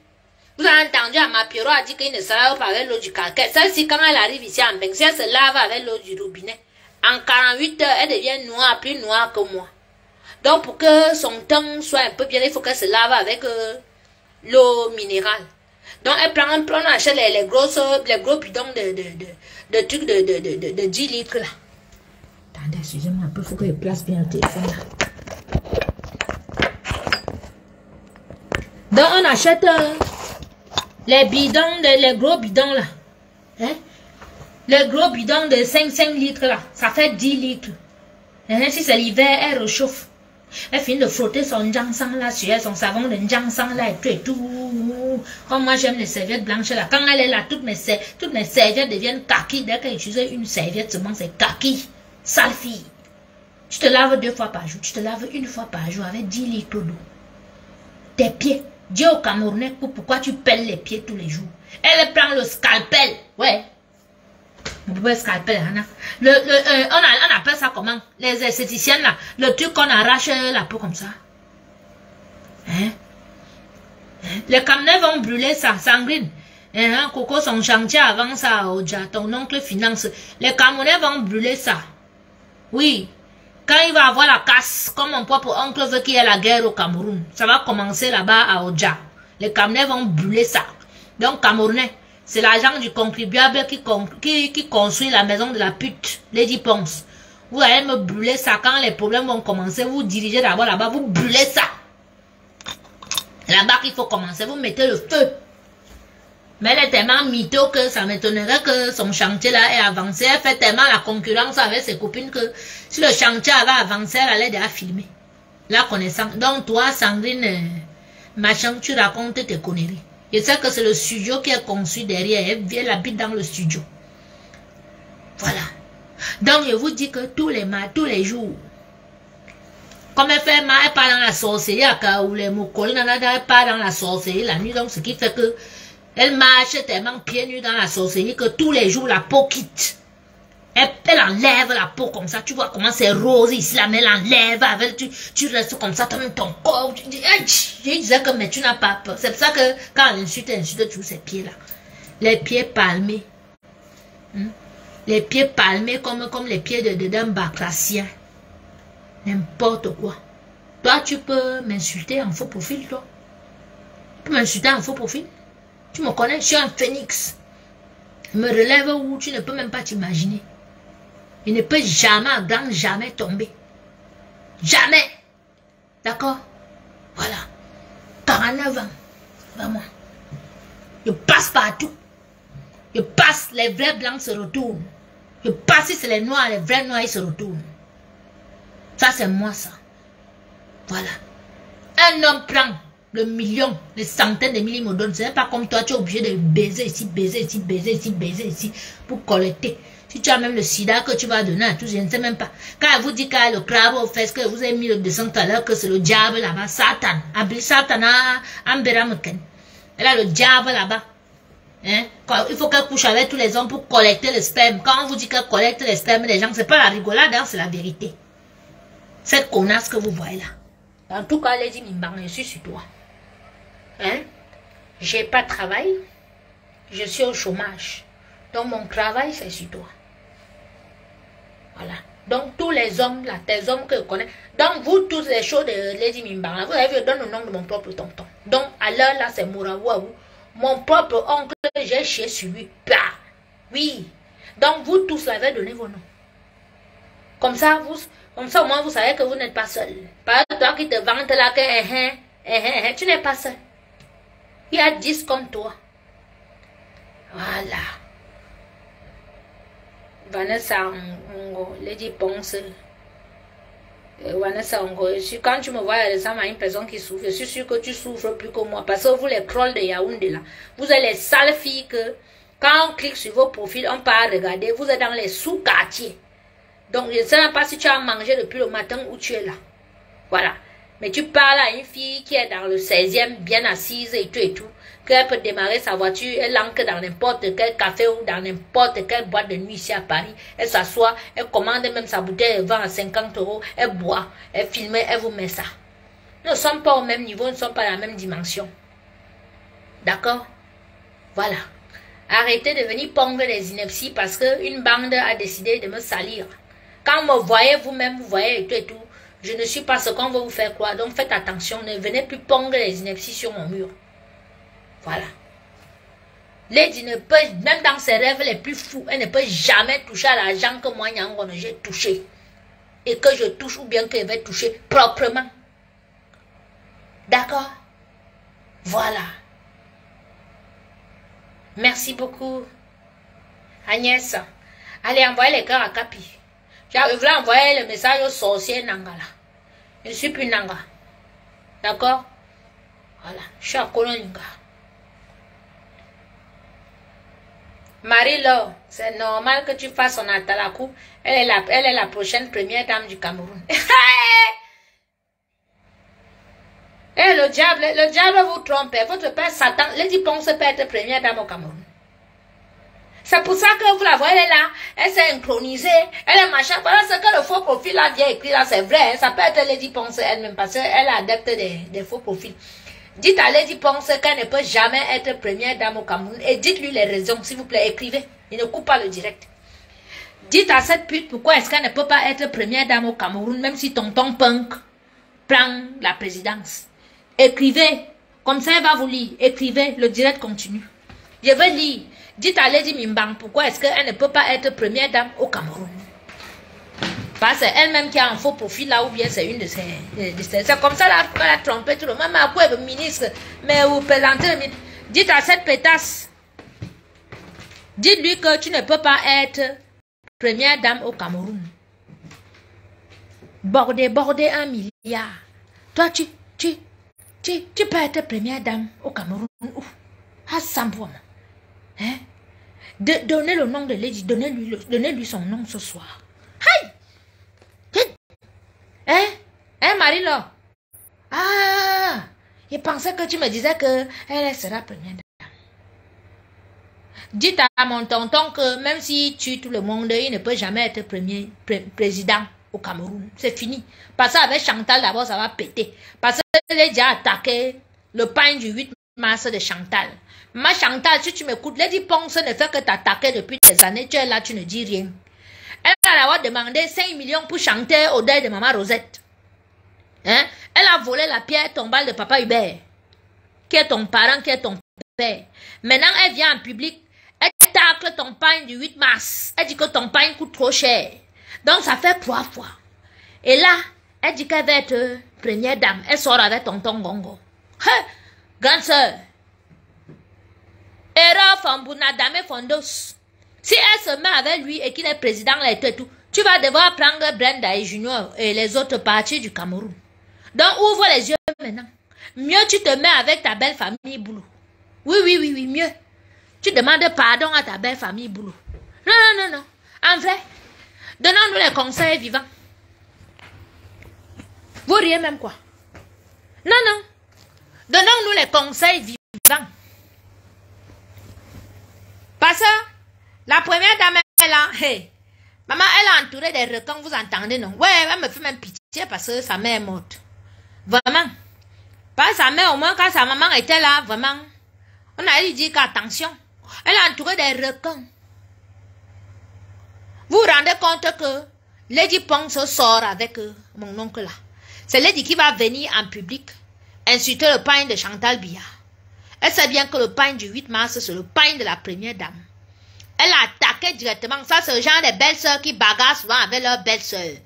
Vous avez entendu à ma Pierrot a dit qu'il ne se lave pas avec l'eau du calcaire. Celle-ci, quand elle arrive ici en Bank, si elle se lave avec l'eau du robinet, en 48 heures, elle devient noire, plus noire que moi. Donc, pour que son teint soit un peu bien, il faut qu'elle se lave avec l'eau minérale. Donc, elle prend on achète les gros bidons de trucs de 10 litres là. Attendez, excusez-moi un peu, il faut que je place bien le téléphone là. Donc, on achète les bidons, les gros bidons là. Hein? Les gros bidons de 5 litres là. Ça fait 10 litres. Hein? Si c'est l'hiver, elle réchauffe. Elle finit de frotter son jansang là sur elle, son savon de jansang là et tout. Comme moi j'aime les serviettes blanches là. Quand elle est là, toutes mes serviettes deviennent kaki. Dès qu'elle utilise une serviette seulement, c'est kaki. Sale fille. Tu te laves 2 fois par jour. Tu te laves 1 fois par jour avec 10 litres d'eau. Tes pieds. Dis au Camerounais pourquoi tu pelles les pieds tous les jours. Elle prend le scalpel. Ouais. On peut scalpel, Anna. On appelle ça comment? Les esthéticiennes là. Le truc qu'on arrache la peau comme ça. Hein? Les Camerounais vont brûler ça, sanguine. Hein? Coco, son chantier avant ça, Oja, ton oncle finance. Les Camerounais vont brûler ça. Oui. Quand il va avoir la casse, comme mon propre oncle veut qu'il y ait la guerre au Cameroun, ça va commencer là-bas à Oja. Les Camerounais vont brûler ça. Donc, Camerounais, c'est l'argent du contribuable qui construit la maison de la pute, Lady Ponce. Vous allez me brûler ça quand les problèmes vont commencer. Vous dirigez d'abord là-bas, vous brûlez ça. Là-bas qu'il faut commencer, vous mettez le feu. Mais elle est tellement mytho que ça m'étonnerait que son chantier là ait avancé. Elle fait tellement la concurrence avec ses copines que si le chantier avait avancé, elle allait déjà filmer. La connaissance. Donc toi, Sandrine, machin, tu racontes tes conneries. Je sais que c'est le studio qui est conçu derrière. Elle habite dans le studio. Voilà. Donc je vous dis que tous les jours, comme elle fait mal, elle part dans la sorcellerie, ou les mocoles, elle part dans la sorcellerie la nuit. Donc ce qui fait que elle marche tellement pieds nus dans la sorcellerie que tous les jours la peau quitte. Elle enlève la peau comme ça. Tu vois comment c'est rose ici, la mais elle enlève avec, tu restes comme ça, ton corps. Tu dis, je disais que mais tu n'as pas peur. C'est pour ça que quand elle insulte tous ses pieds là. Les pieds palmés. Les pieds palmés comme les pieds d'un bakracien. N'importe quoi. Toi, tu peux m'insulter en faux profil, toi. Tu peux m'insulter en faux profil. Tu me connais, je suis un phénix. Je me relève où tu ne peux même pas t'imaginer. Il ne peut jamais, jamais tomber. Jamais. D'accord? Voilà. 49 ans. Vraiment. Je passe partout. Je passe, les vrais blancs se retournent. Je passe, si c'est les noirs, les vrais noirs, ils se retournent. Ça, c'est moi, ça. Voilà. Un homme prend le million, les centaines de milliers me donnent. C'est pas comme toi, tu es obligé de baiser ici, baiser ici, baiser ici, baiser ici, pour collecter. Si tu as même le sida que tu vas donner à tous, je ne sais même pas. Quand elle vous dit qu'il y a le crabe au fait, que vous avez mis le dessin tout à l'heure, que c'est le diable là-bas, Satan. Satan a Amberamken. Elle a le diable là-bas. Hein? Il faut qu'elle couche avec tous les hommes pour collecter le sperme. Quand on vous dit qu'elle collecte les spermes des gens, c'est pas la rigolade, hein, c'est la vérité. Cette connasse que vous voyez là. En tout cas, Lady Mimbang, je suis sur toi. Hein? J'ai pas de travail. Je suis au chômage. Donc mon travail, c'est sur toi. Voilà. Donc tous les hommes, là, tes hommes que je connais. Donc vous, toutes les choses de Lady Mimbang, là, vous avez vu, je donne le nom de mon propre tonton. Donc à l'heure là, c'est Mouraouaou. Mon propre oncle, j'ai chié sur lui. Bah, oui. Donc vous tous, là, avez donné vos noms. Comme ça, au moins, vous savez que vous n'êtes pas seul. Pas toi qui te vantes là que tu n'es pas seul. Il y a 10 comme toi. Voilà. Vanessa Ongo, Lady Ponce. Vanessa Ongo, quand tu me vois ressemble à une personne qui souffre, je suis sûre que tu souffres plus que moi. Parce que vous, les trolls de Yaoundé là, vous êtes les sales filles que, quand on clique sur vos profils, on part regarder, vous êtes dans les sous-quartiers. Donc, je ne sais même pas si tu as mangé depuis le matin où tu es là. Voilà. Mais tu parles à une fille qui est dans le 16e, bien assise et tout et tout. qu'elle peut démarrer sa voiture, elle entre dans n'importe quel café ou dans n'importe quelle boîte de nuit ici à Paris. Elle s'assoit, elle commande même sa bouteille, elle vend à 50 €, elle boit, elle filme, elle vous met ça. Nous ne sommes pas au même niveau, nous ne sommes pas à la même dimension. D'accord? Voilà. Arrêtez de venir pondre les inepties parce qu'une bande a décidé de me salir. Quand vous me voyez vous-même, vous voyez et tout, je ne suis pas ce qu'on veut vous faire croire. Donc faites attention, ne venez plus pondre les inepties sur mon mur. Voilà. Lady ne peut, même dans ses rêves les plus fous, elle ne peut jamais toucher à l'argent que moi, Nyangon, j'ai touché. Et que je touche ou bien qu'elle va toucher proprement. D'accord? Voilà. Merci beaucoup. Agnès. Allez, envoyez les cœurs à Capi. Je voulais envoyer le message au sorcier Nanga là. Je ne suis plus Nanga. D'accord? Voilà. Je suis à Koloninga. Marie-Laure, c'est normal que tu fasses son atalakou. Elle est la prochaine première dame du Cameroun. Et le diable vous trompe. Votre père Satan, Lady Ponce peut être première dame au Cameroun. C'est pour ça que vous la voyez, elle est là, elle s'est synchronisée, elle est machin. Voilà ce que le faux profil là vient écrire là, c'est vrai. Ça peut être Lady Ponce elle-même parce qu'elle est adepte des faux profils. Dites à Lady Ponce qu'elle ne peut jamais être première dame au Cameroun et dites-lui les raisons, s'il vous plaît, écrivez. Il ne coupe pas le direct. Dites à cette pute pourquoi est-ce qu'elle ne peut pas être première dame au Cameroun, même si tonton Punk prend la présidence. Écrivez, comme ça elle va vous lire. Écrivez, le direct continue. Je veux lire. Dites à Lady Mimbang pourquoi est-ce qu'elle ne peut pas être première dame au Cameroun. Parce que c'est elle-même qui a un faux profil là, ou bien c'est une de ses... C'est comme ça là qu'elle a trompé tout le monde. Mais à quoi le ministre, mais vous présentez le ministre. Dites à cette pétasse, dites-lui que tu ne peux pas être première dame au Cameroun. Border 1 milliard. Toi, tu peux être première dame au Cameroun. Ah, Samboum. Hein? Donnez le nom de Lady, donnez-lui son nom ce soir. Hey! Hein, Marie-Laure? Ah! Il pensait que tu me disais que elle sera première dame. Dites à mon tonton que même s'il tue tout le monde, il ne peut jamais être président au Cameroun. C'est fini. Parce qu'avec Chantal, d'abord, ça va péter. Parce que Lady a attaqué le pain du 8 mars de Chantal. Ma Chantal, si tu m'écoutes, Lady Ponce ne fait que t'attaquer depuis des années. Tu es là, tu ne dis rien. Elle va avoir demandé 5 millions pour chanter au deuil de maman Rosette. Hein? Elle a volé la pierre tombale de papa Hubert, qui est ton parent, qui est ton père. Maintenant, elle vient en public, elle tacle ton pain du 8 mars. Elle dit que ton pain coûte trop cher. Donc, ça fait 3 fois. Et là, elle dit qu'elle va être première dame. Elle sort avec tonton Gongo. Hey, grande soeur. Era Fambouna Dame Fondos. Si elle se met avec lui et qu'il est président là et tout, tu vas devoir prendre Brenda et Junior et les autres partis du Cameroun. Donc ouvre les yeux maintenant. Mieux tu te mets avec ta belle famille Boulou. Oui, mieux. Tu demandes pardon à ta belle famille Boulou. Non. En vrai, donnons-nous les conseils vivants. Vous riez même quoi? Non. Donnons-nous les conseils vivants. Parce que la première dame est là. Hey, maman, elle a entouré des requins, vous entendez, non? Ouais, elle me fait même pitié parce que sa mère est morte. Vraiment. Pas sa mère, au moins quand sa maman était là, vraiment. On a dit qu'attention, elle a entouré des requins. Vous vous rendez compte que Lady Ponce sort avec mon oncle là. C'est Lady qui va venir en public insulter le pain de Chantal Biya. Elle sait bien que le pain du 8 mars, c'est le pain de la première dame. Elle a attaqué directement. Ça, c'est le genre de belles-sœurs qui bagarrent souvent avec leurs belles-sœurs.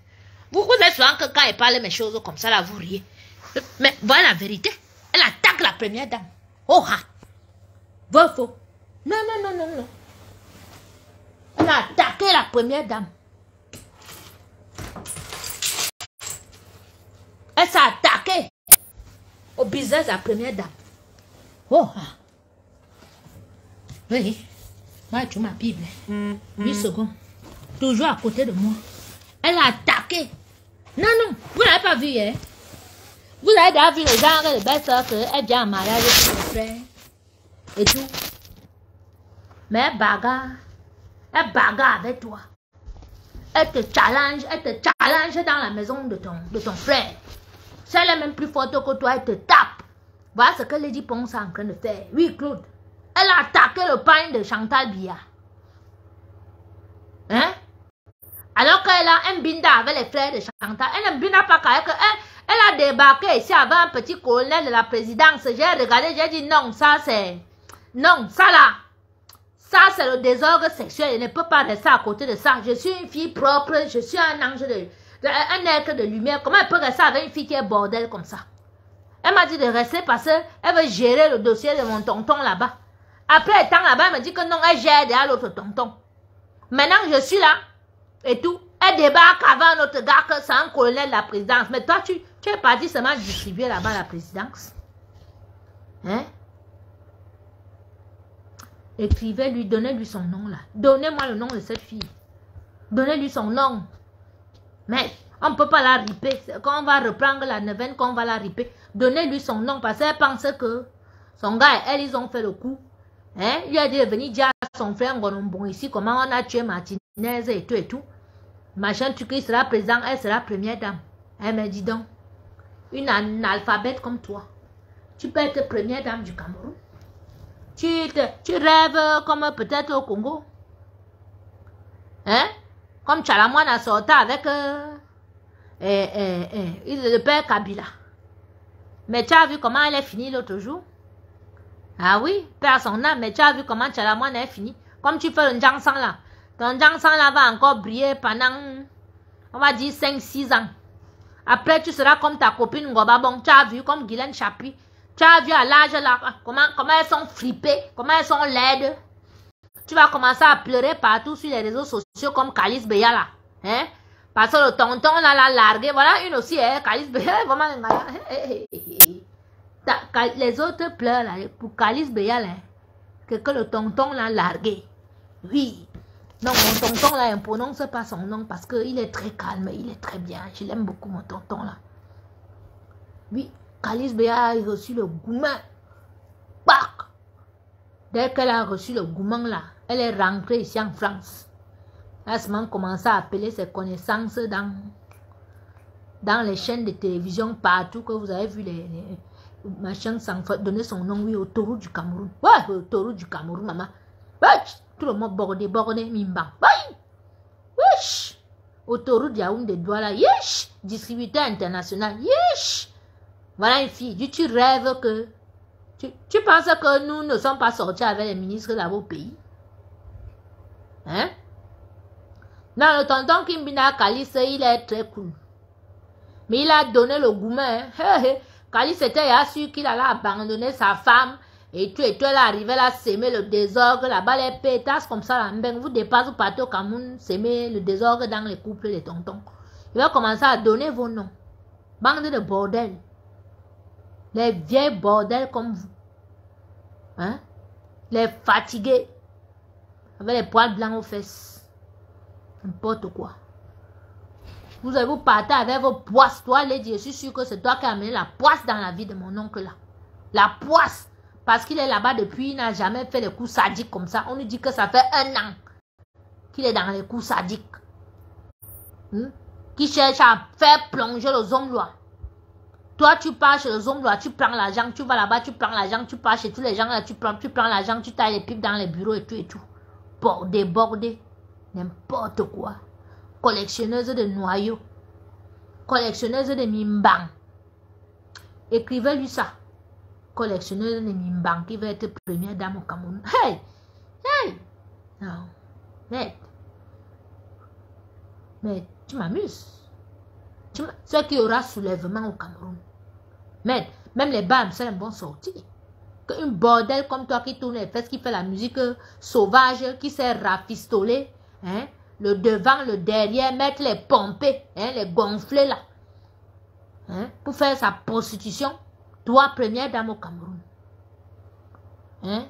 Vous êtes souvent que quand elle parle mes choses comme ça, là, vous riez. Mais voilà la vérité. Elle attaque la première dame. Oh, ha! Faux. Non. Elle a attaqué la première dame. Elle s'est attaquée au business de la première dame. Oh, ah. Oui. Moi, tu ma Bible. 8 secondes. Toujours à côté de moi. Elle a attaqué. Non. Vous n'avez pas vu, hein? Vous avez déjà vu le genre de belle-sœur qu'elle vient en mariage avec son frère. et tout. Mais elle bagarre avec toi. Elle te challenge dans la maison de ton frère. Si elle est même plus forte que toi, elle te tape. Voilà ce que Lady Ponce est en train de faire. Oui, Claude. Elle a attaqué le pain de Chantal Biya. Hein? Alors qu'elle a un binda avec les frères de Chantal. Elle ne binda pas qu'avec elle. Elle a débarqué ici avec un petit colonel de la présidence. J'ai regardé, j'ai dit non, ça c'est... Non, ça là. Ça c'est le désordre sexuel. Je ne peux pas rester à côté de ça. Je suis une fille propre. Je suis un ange un être de lumière. Comment elle peut rester avec une fille qui est bordel comme ça? Elle m'a dit de rester parce qu'elle veut gérer le dossier de mon tonton là-bas. Après étant là-bas, elle me dit que non, elle gère derrière l'autre tonton. Maintenant, je suis là et tout. Elle débarque avec un autre gars que c'est un colonel de la présidence. Mais toi, tu es parti seulement distribuer là-bas la présidence. Hein? Écrivez-lui, donnez-lui son nom là. Donnez-moi le nom de cette fille. Donnez-lui son nom. Mais on ne peut pas la riper. Quand on va reprendre la neuvaine, qu'on va la riper. Donnez-lui son nom parce qu'elle pense que son gars et elle, ils ont fait le coup. Hein? Il a dit de venir dire à son frère Ngonombon ici comment on a tué Martinez et tout et tout. Machin, tu qu'il sera président, elle sera première dame. Elle me dit donc, une analphabète comme toi, tu peux être première dame du Cameroun. Tu rêves comme peut-être au Congo. Hein? Comme Tchalamouane a sorti avec le père Kabila. Mais tu as vu comment elle est finie l'autre jour? Ah oui, père son âme, mais tu as vu comment Tchalamouane est fini? Comme tu fais le Njangsang là. Ton Njangsang là va encore briller pendant, on va dire, 5-6 ans. Après, tu seras comme ta copine Ngobabong. Tu as vu comme Guylaine Chapuis. Tu as vu à l'âge là, comment elles sont flippées, comment elles sont laides. Tu vas commencer à pleurer partout sur les réseaux sociaux comme Kalice Beya là. Hein? Parce que le tonton là l'a largué. Voilà une aussi, hein? Kalice Beya, vraiment. Les autres pleurent là, pour Kalice Beya là. Que le tonton l'a largué. Oui. Non, mon tonton là, on ne prononce pas son nom parce qu'il est très calme, il est très bien. Je l'aime beaucoup, mon tonton là. Oui, Kalice Beya a reçu le goumen. Bac! Dès qu'elle a reçu le goumen là, elle est rentrée ici en France. Elle a seulement commencé à appeler ses connaissances dans les chaînes de télévision partout que vous avez vu les machins sans donner son nom, oui, au taureau du Cameroun. Ouais, au taureau du Cameroun, maman. Ouais, tout le monde bordé, mimbang. Ouais, wesh. Au taureau de Yaoundé doigts là, yesh. Distributeur international, yesh. Voilà une fille, tu rêves que... Tu penses que nous ne sommes pas sortis avec les ministres de vos pays? Hein? Non, le tonton Kimbina Kalice, il est très cool. Mais il a donné le goumen. Hein? Kalice était sûr qu'il allait abandonner sa femme. Et tu elle est arrivé là, s'aimer le désordre. Là-bas, les pétasses comme ça, là, vous dépassez partout au Cameroun, s'aimer le désordre dans les couples des tontons. Il va commencer à donner vos noms. Bande de bordel. Les vieilles bordels comme vous. Hein? Les fatigués. Avec les poils blancs aux fesses. N'importe quoi. Vous partez avec vos poisses. Toi, Lady, je suis sûr que c'est toi qui as amené la poisse dans la vie de mon oncle là. La poisse. Parce qu'il est là-bas depuis, il n'a jamais fait les coups sadiques comme ça. On nous dit que ça fait 1 an qu'il est dans les coups sadiques. Qui cherche à faire plonger les hommes là. Toi, tu pars chez les hommes là, tu prends l'argent, tu vas là-bas, tu prends l'argent, tu pars chez tous les gens là, tu prends l'argent, tu tailles les pipes dans les bureaux et tout et tout. Bordé. N'importe quoi. Collectionneuse de noyaux. Collectionneuse de mimbang. Écrivez-lui ça. Collectionneuse de mimbang qui va être première dame au Cameroun. Hey! Non. Mais tu m'amuses. Ce qui aura soulèvement au Cameroun. Mais même les bams, ça vont sortir. Qu'une bordel comme toi qui tourne les fesses, qui fait la musique sauvage, qui s'est rafistolé, hein, le devant, le derrière, mettre les pompées, hein, les gonfler là, hein, pour faire sa prostitution. Toi, première dame au Cameroun. Hein?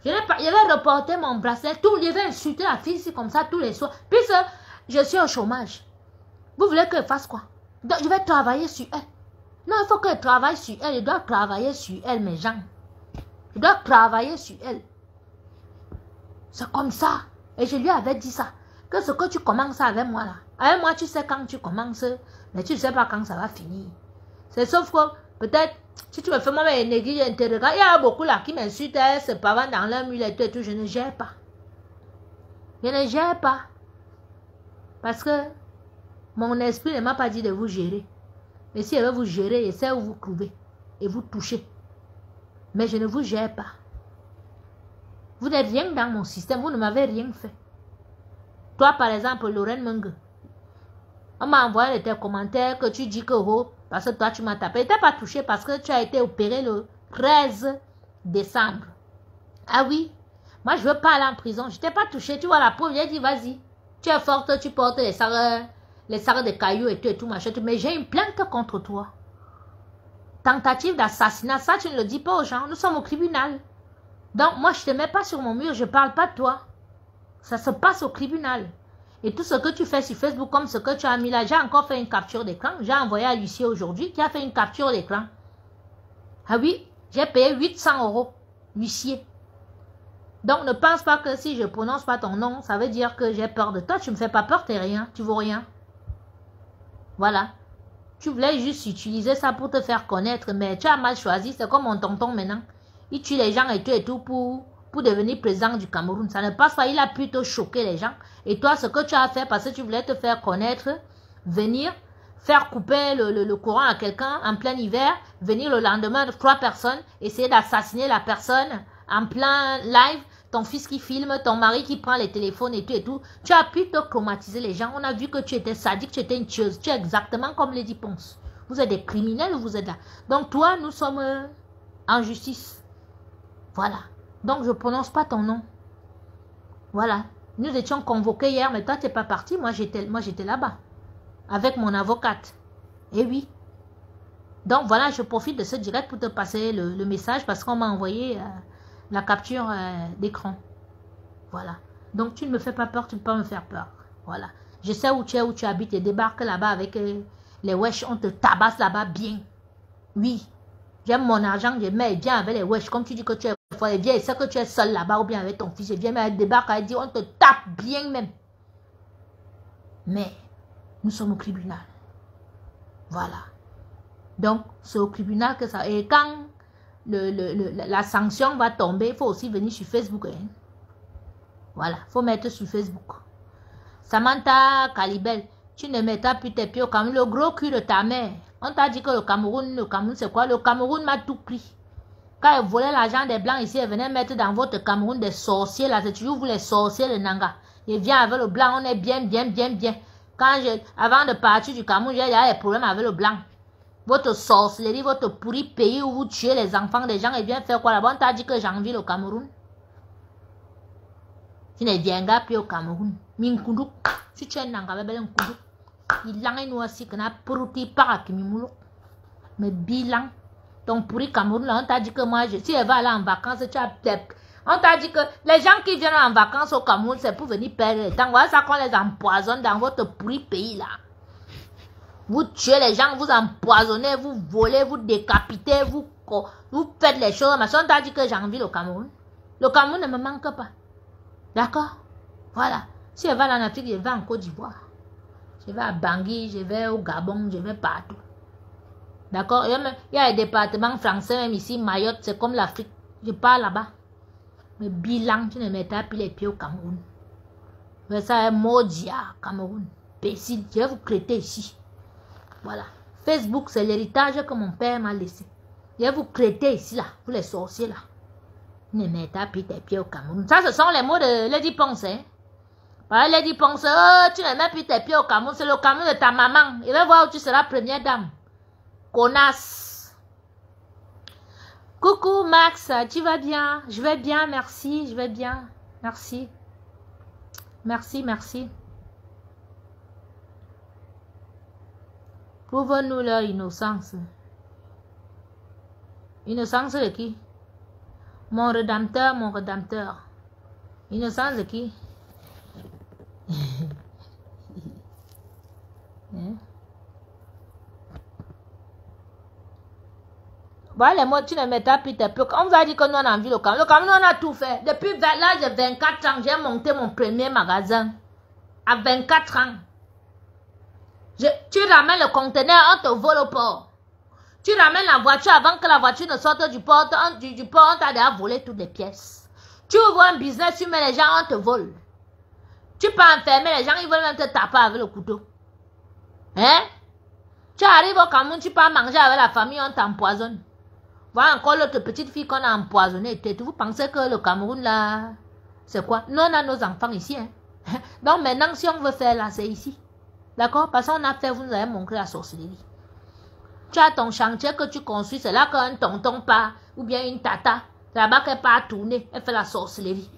Je vais reporter mon bracelet. Je vais insulter la fille ici comme ça tous les soirs. Puisque je suis au chômage. Vous voulez que je fasse quoi? Donc, je vais travailler sur elle. Non, il faut qu'elle travaille sur elle. Je dois travailler sur elle, mes gens. Je dois travailler sur elle. C'est comme ça. Et je lui avais dit ça. Que ce que tu commences avec moi là. Avec moi, tu sais quand tu commences. Mais tu ne sais pas quand ça va finir. C'est sauf que peut-être, si tu me fais moi mes négliges, il y a beaucoup là qui m'insultent, se parent dans leur mule et tout, je ne gère pas. Je ne gère pas. Parce que mon esprit ne m'a pas dit de vous gérer. Mais si elle veut vous gérer, essaie où vous trouvez. Et vous touchez. Mais je ne vous gère pas. Vous n'êtes rien dans mon système. Vous ne m'avez rien fait. Toi, par exemple, Lorraine Menge. On m'a envoyé tes commentaires que tu dis que oh, parce que toi, tu m'as tapé. Tu n'es pas touché parce que tu as été opéré le 13 décembre. Ah oui? Moi, je ne veux pas aller en prison. Je ne t'ai pas touché. Tu vois la pauvre, j'ai dit, vas-y. Tu es forte, tu portes les sacs de cailloux et tout, machin. Mais j'ai une plainte contre toi. Tentative d'assassinat, ça, tu ne le dis pas aux gens. Nous sommes au tribunal. Donc, moi, je ne te mets pas sur mon mur. Je ne parle pas de toi. Ça se passe au tribunal. Et tout ce que tu fais sur Facebook, comme ce que tu as mis là, j'ai encore fait une capture d'écran. J'ai envoyé à l'huissier aujourd'hui qui a fait une capture d'écran. Ah oui, j'ai payé 800 €, l'huissier. Donc, ne pense pas que si je ne prononce pas ton nom, ça veut dire que j'ai peur de toi. Tu ne me fais pas peur, tu n'es rien, tu ne vaux rien. Voilà. Tu voulais juste utiliser ça pour te faire connaître, mais tu as mal choisi. C'est comme mon tonton maintenant. Il tue les gens et tout pour devenir président du Cameroun. Ça ne passe pas, il a plutôt choqué les gens. Et toi, ce que tu as fait, parce que tu voulais te faire connaître, venir, faire couper le courant à quelqu'un en plein hiver, venir le lendemain de 3 personnes, essayer d'assassiner la personne en plein live, ton fils qui filme, ton mari qui prend les téléphones et tout. Tu as plutôt traumatisé les gens. On a vu que tu étais sadique, tu étais une tueuse. Tu es exactement comme Lady Ponce. Vous êtes des criminels, vous êtes là. Donc toi, nous sommes en justice. Voilà. Donc, je ne prononce pas ton nom. Voilà. Nous étions convoqués hier, mais toi, tu n'es pas parti. Moi, j'étais là-bas. Avec mon avocate. Et oui. Donc, voilà, je profite de ce direct pour te passer le message parce qu'on m'a envoyé la capture d'écran. Voilà. Donc, tu ne me fais pas peur, tu ne peux pas me faire peur. Voilà. Je sais où tu habites et débarque là-bas avec les wesh. On te tabasse là-bas bien. Oui. J'aime mon argent, je mets bien avec les wesh. Comme tu dis que tu es fort, et viens, c'est que tu es seul là-bas ou bien avec ton fils. Je viens, mais elle débarque, elle dit, on te tape bien même. Mais, nous sommes au tribunal. Voilà. Donc, c'est au tribunal que ça... Et quand la sanction va tomber, il faut aussi venir sur Facebook. Hein. Voilà, il faut mettre sur Facebook. Samantha Kalibel, tu ne mettras plus tes pieds au Cameroun. Le gros cul de ta mère. On t'a dit que le Cameroun c'est quoi? Le Cameroun m'a tout pris. Quand elle volait l'argent des Blancs ici, elle venait mettre dans votre Cameroun des sorciers. Là, c'est toujours vous les sorciers de Nanga. Il vient avec le Blanc, on est bien. Avant de partir du Cameroun, il y a des problèmes avec le Blanc. Votre sorcellerie, votre pourri pays où vous tuez les enfants des gens, et vient faire quoi là-bas? On t'a dit que j'envie le Cameroun. Tu ne viendras plus au Cameroun. Minkoudou, si tu es Nanga, bébé, Nkoudou. Il a une aussi que n'a prouti par Akimimoulo. Mais bilan. Ton pourri Cameroun, là, on t'a dit que moi, si elle va aller en vacances, tu as... On t'a dit que les gens qui viennent en vacances au Cameroun, c'est pour venir perdre le temps. Voilà ça qu'on les empoisonne dans votre pourri pays, là. Vous tuez les gens, vous empoisonnez, vous volez, vous décapitez, vous faites les choses. Mais on t'a dit que j'ai envie le Cameroun. Le Cameroun ne me manque pas. D'accord? Voilà. Si elle va en Afrique, je vais en Côte d'Ivoire. Je vais à Bangui, je vais au Gabon, je vais partout. D'accord? Il y a des départements français, même ici, Mayotte, c'est comme l'Afrique. Je pars là-bas. Mais bilan, tu ne mettras plus les pieds au Cameroun. Mais ça est Modia, Cameroun. Pécile, je vais vous crêter ici. Voilà. Facebook, c'est l'héritage que mon père m'a laissé. Je vais vous crêter ici, là. Vous les sorciers, là. Ne mettez plus tes pieds au Cameroun. Ça, ce sont les mots de Lady Ponce, hein. Lady Ponce, oh, tu ne mets plus tes pieds au Cameroun. C'est le Cameroun de ta maman. Il va voir où tu seras première dame. Connasse. Coucou Max, tu vas bien? Je vais bien, merci. Je vais bien. Merci. Merci. Prouve-nous leur innocence. Innocence de qui? Mon rédempteur. Innocence de qui? Voilà les mots, tu ne mets pas plus tes peu. On vous a dit que nous on a envie le Cameroun. Le Cameroun, on a tout fait. Depuis l'âge de 24 ans, j'ai monté mon premier magasin. À 24 ans. Tu ramènes le conteneur, on te vole au port. Tu ramènes la voiture avant que la voiture ne sorte du port. Du port, on t'a déjà volé toutes les pièces. Tu ouvres un business, tu mets les gens, on te vole. Tu peux enfermer les gens, ils veulent même te taper avec le couteau. Hein? Tu arrives au Cameroun, tu peux manger avec la famille, on t'empoisonne. Voilà encore l'autre petite fille qu'on a empoisonnée. Vous pensez que le Cameroun là, c'est quoi? Nous on a nos enfants ici. Hein? Donc maintenant, si on veut faire là, c'est ici. D'accord? Parce qu'on a fait, vous nous avez montré la sorcellerie. Tu as ton chantier que tu construis, c'est là qu'un tonton part, ou bien une tata, c'est là-bas qu'elle part tourner, elle fait la sorcellerie.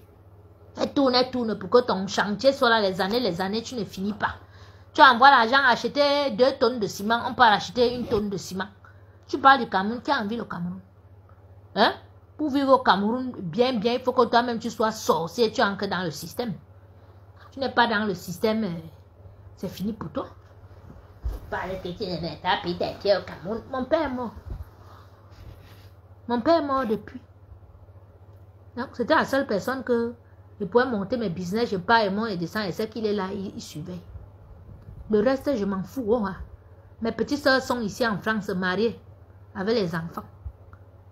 Elle tourne pour que ton chantier soit là les années, tu ne finis pas. Tu envoies l'argent acheter 2 tonnes de ciment, on peut acheter 1 tonne de ciment. Tu parles du Cameroun, qui a envie le Cameroun? Hein? Pour vivre au Cameroun bien, il faut que toi-même tu sois sorcier, tu entres dans le système. Tu n'es pas dans le système, c'est fini pour toi. Parle que tu ne mets pas plus tes pieds au Cameroun. Mon père est mort. Mon père est mort depuis. Donc c'était la seule personne que je pouvais monter mes business, je pars et monte et descends, et c'est qu'il est là, il surveille. Le reste, je m'en fous. Oh, hein. Mes petites soeurs sont ici en France, mariées, avec les enfants.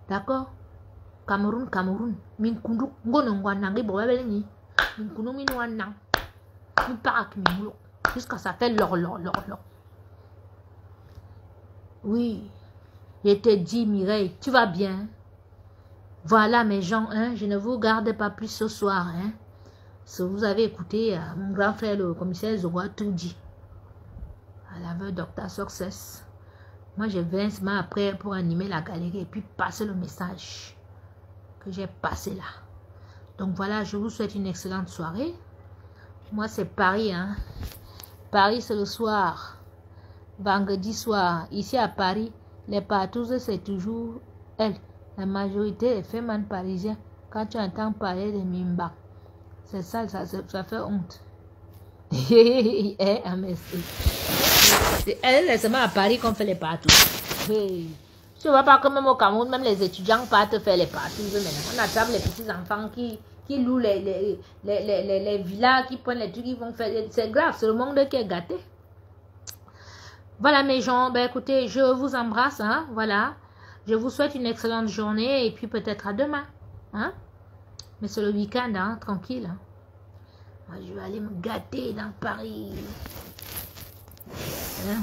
D'accord? Cameroun. Minkundu, ngonongwanangi, bobabeleni. Minkundu, minouanang. Miparak, mimoulo. Jusqu'à ça fait lor. Oui. Je te dis, Mireille, tu vas bien? Voilà mes gens, hein, je ne vous garde pas plus ce soir. Hein. Si vous avez écouté mon grand frère, le commissaire Zowa, tout dit. À l'aveu Dr. Success. Moi, je viens seulement après pour animer la galerie et puis passer le message que j'ai passé là. Donc voilà, je vous souhaite une excellente soirée. Moi, c'est Paris. Hein. Paris, c'est le soir. Vendredi soir. Ici à Paris, les partous, c'est toujours elle. La majorité est femmes parisiens. Quand tu entends parler de Mimba, c'est ça fait honte. Elle est seulement à Paris qu'on fait les partous. Tu vois pas que même au Cameroun, même les étudiants partent faire les partous. On attrape les petits enfants qui louent les villas, qui prennent les trucs, qui vont faire. C'est grave, c'est le monde qui est gâté. Voilà mes gens, ben écoutez, je vous embrasse, hein, voilà. Je vous souhaite une excellente journée et puis peut-être à demain. Hein? Mais c'est le week-end, hein, tranquille. Hein? Moi, je vais aller me gâter dans Paris. Hein?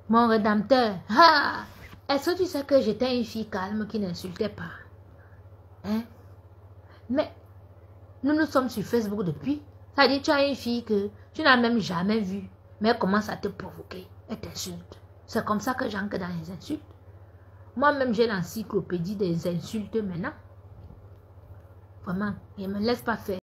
Mon rédempteur. Ah! Est-ce que tu sais que j'étais une fille calme qui n'insultait pas? Hein? Mais nous sommes sur Facebook depuis. Ça dit, tu as une fille que tu n'as même jamais vue. Mais elle commence à te provoquer. Elle t'insulte. C'est comme ça que j'entre dans les insultes. Moi-même, j'ai l'encyclopédie des insultes maintenant. Vraiment, je ne me laisse pas faire.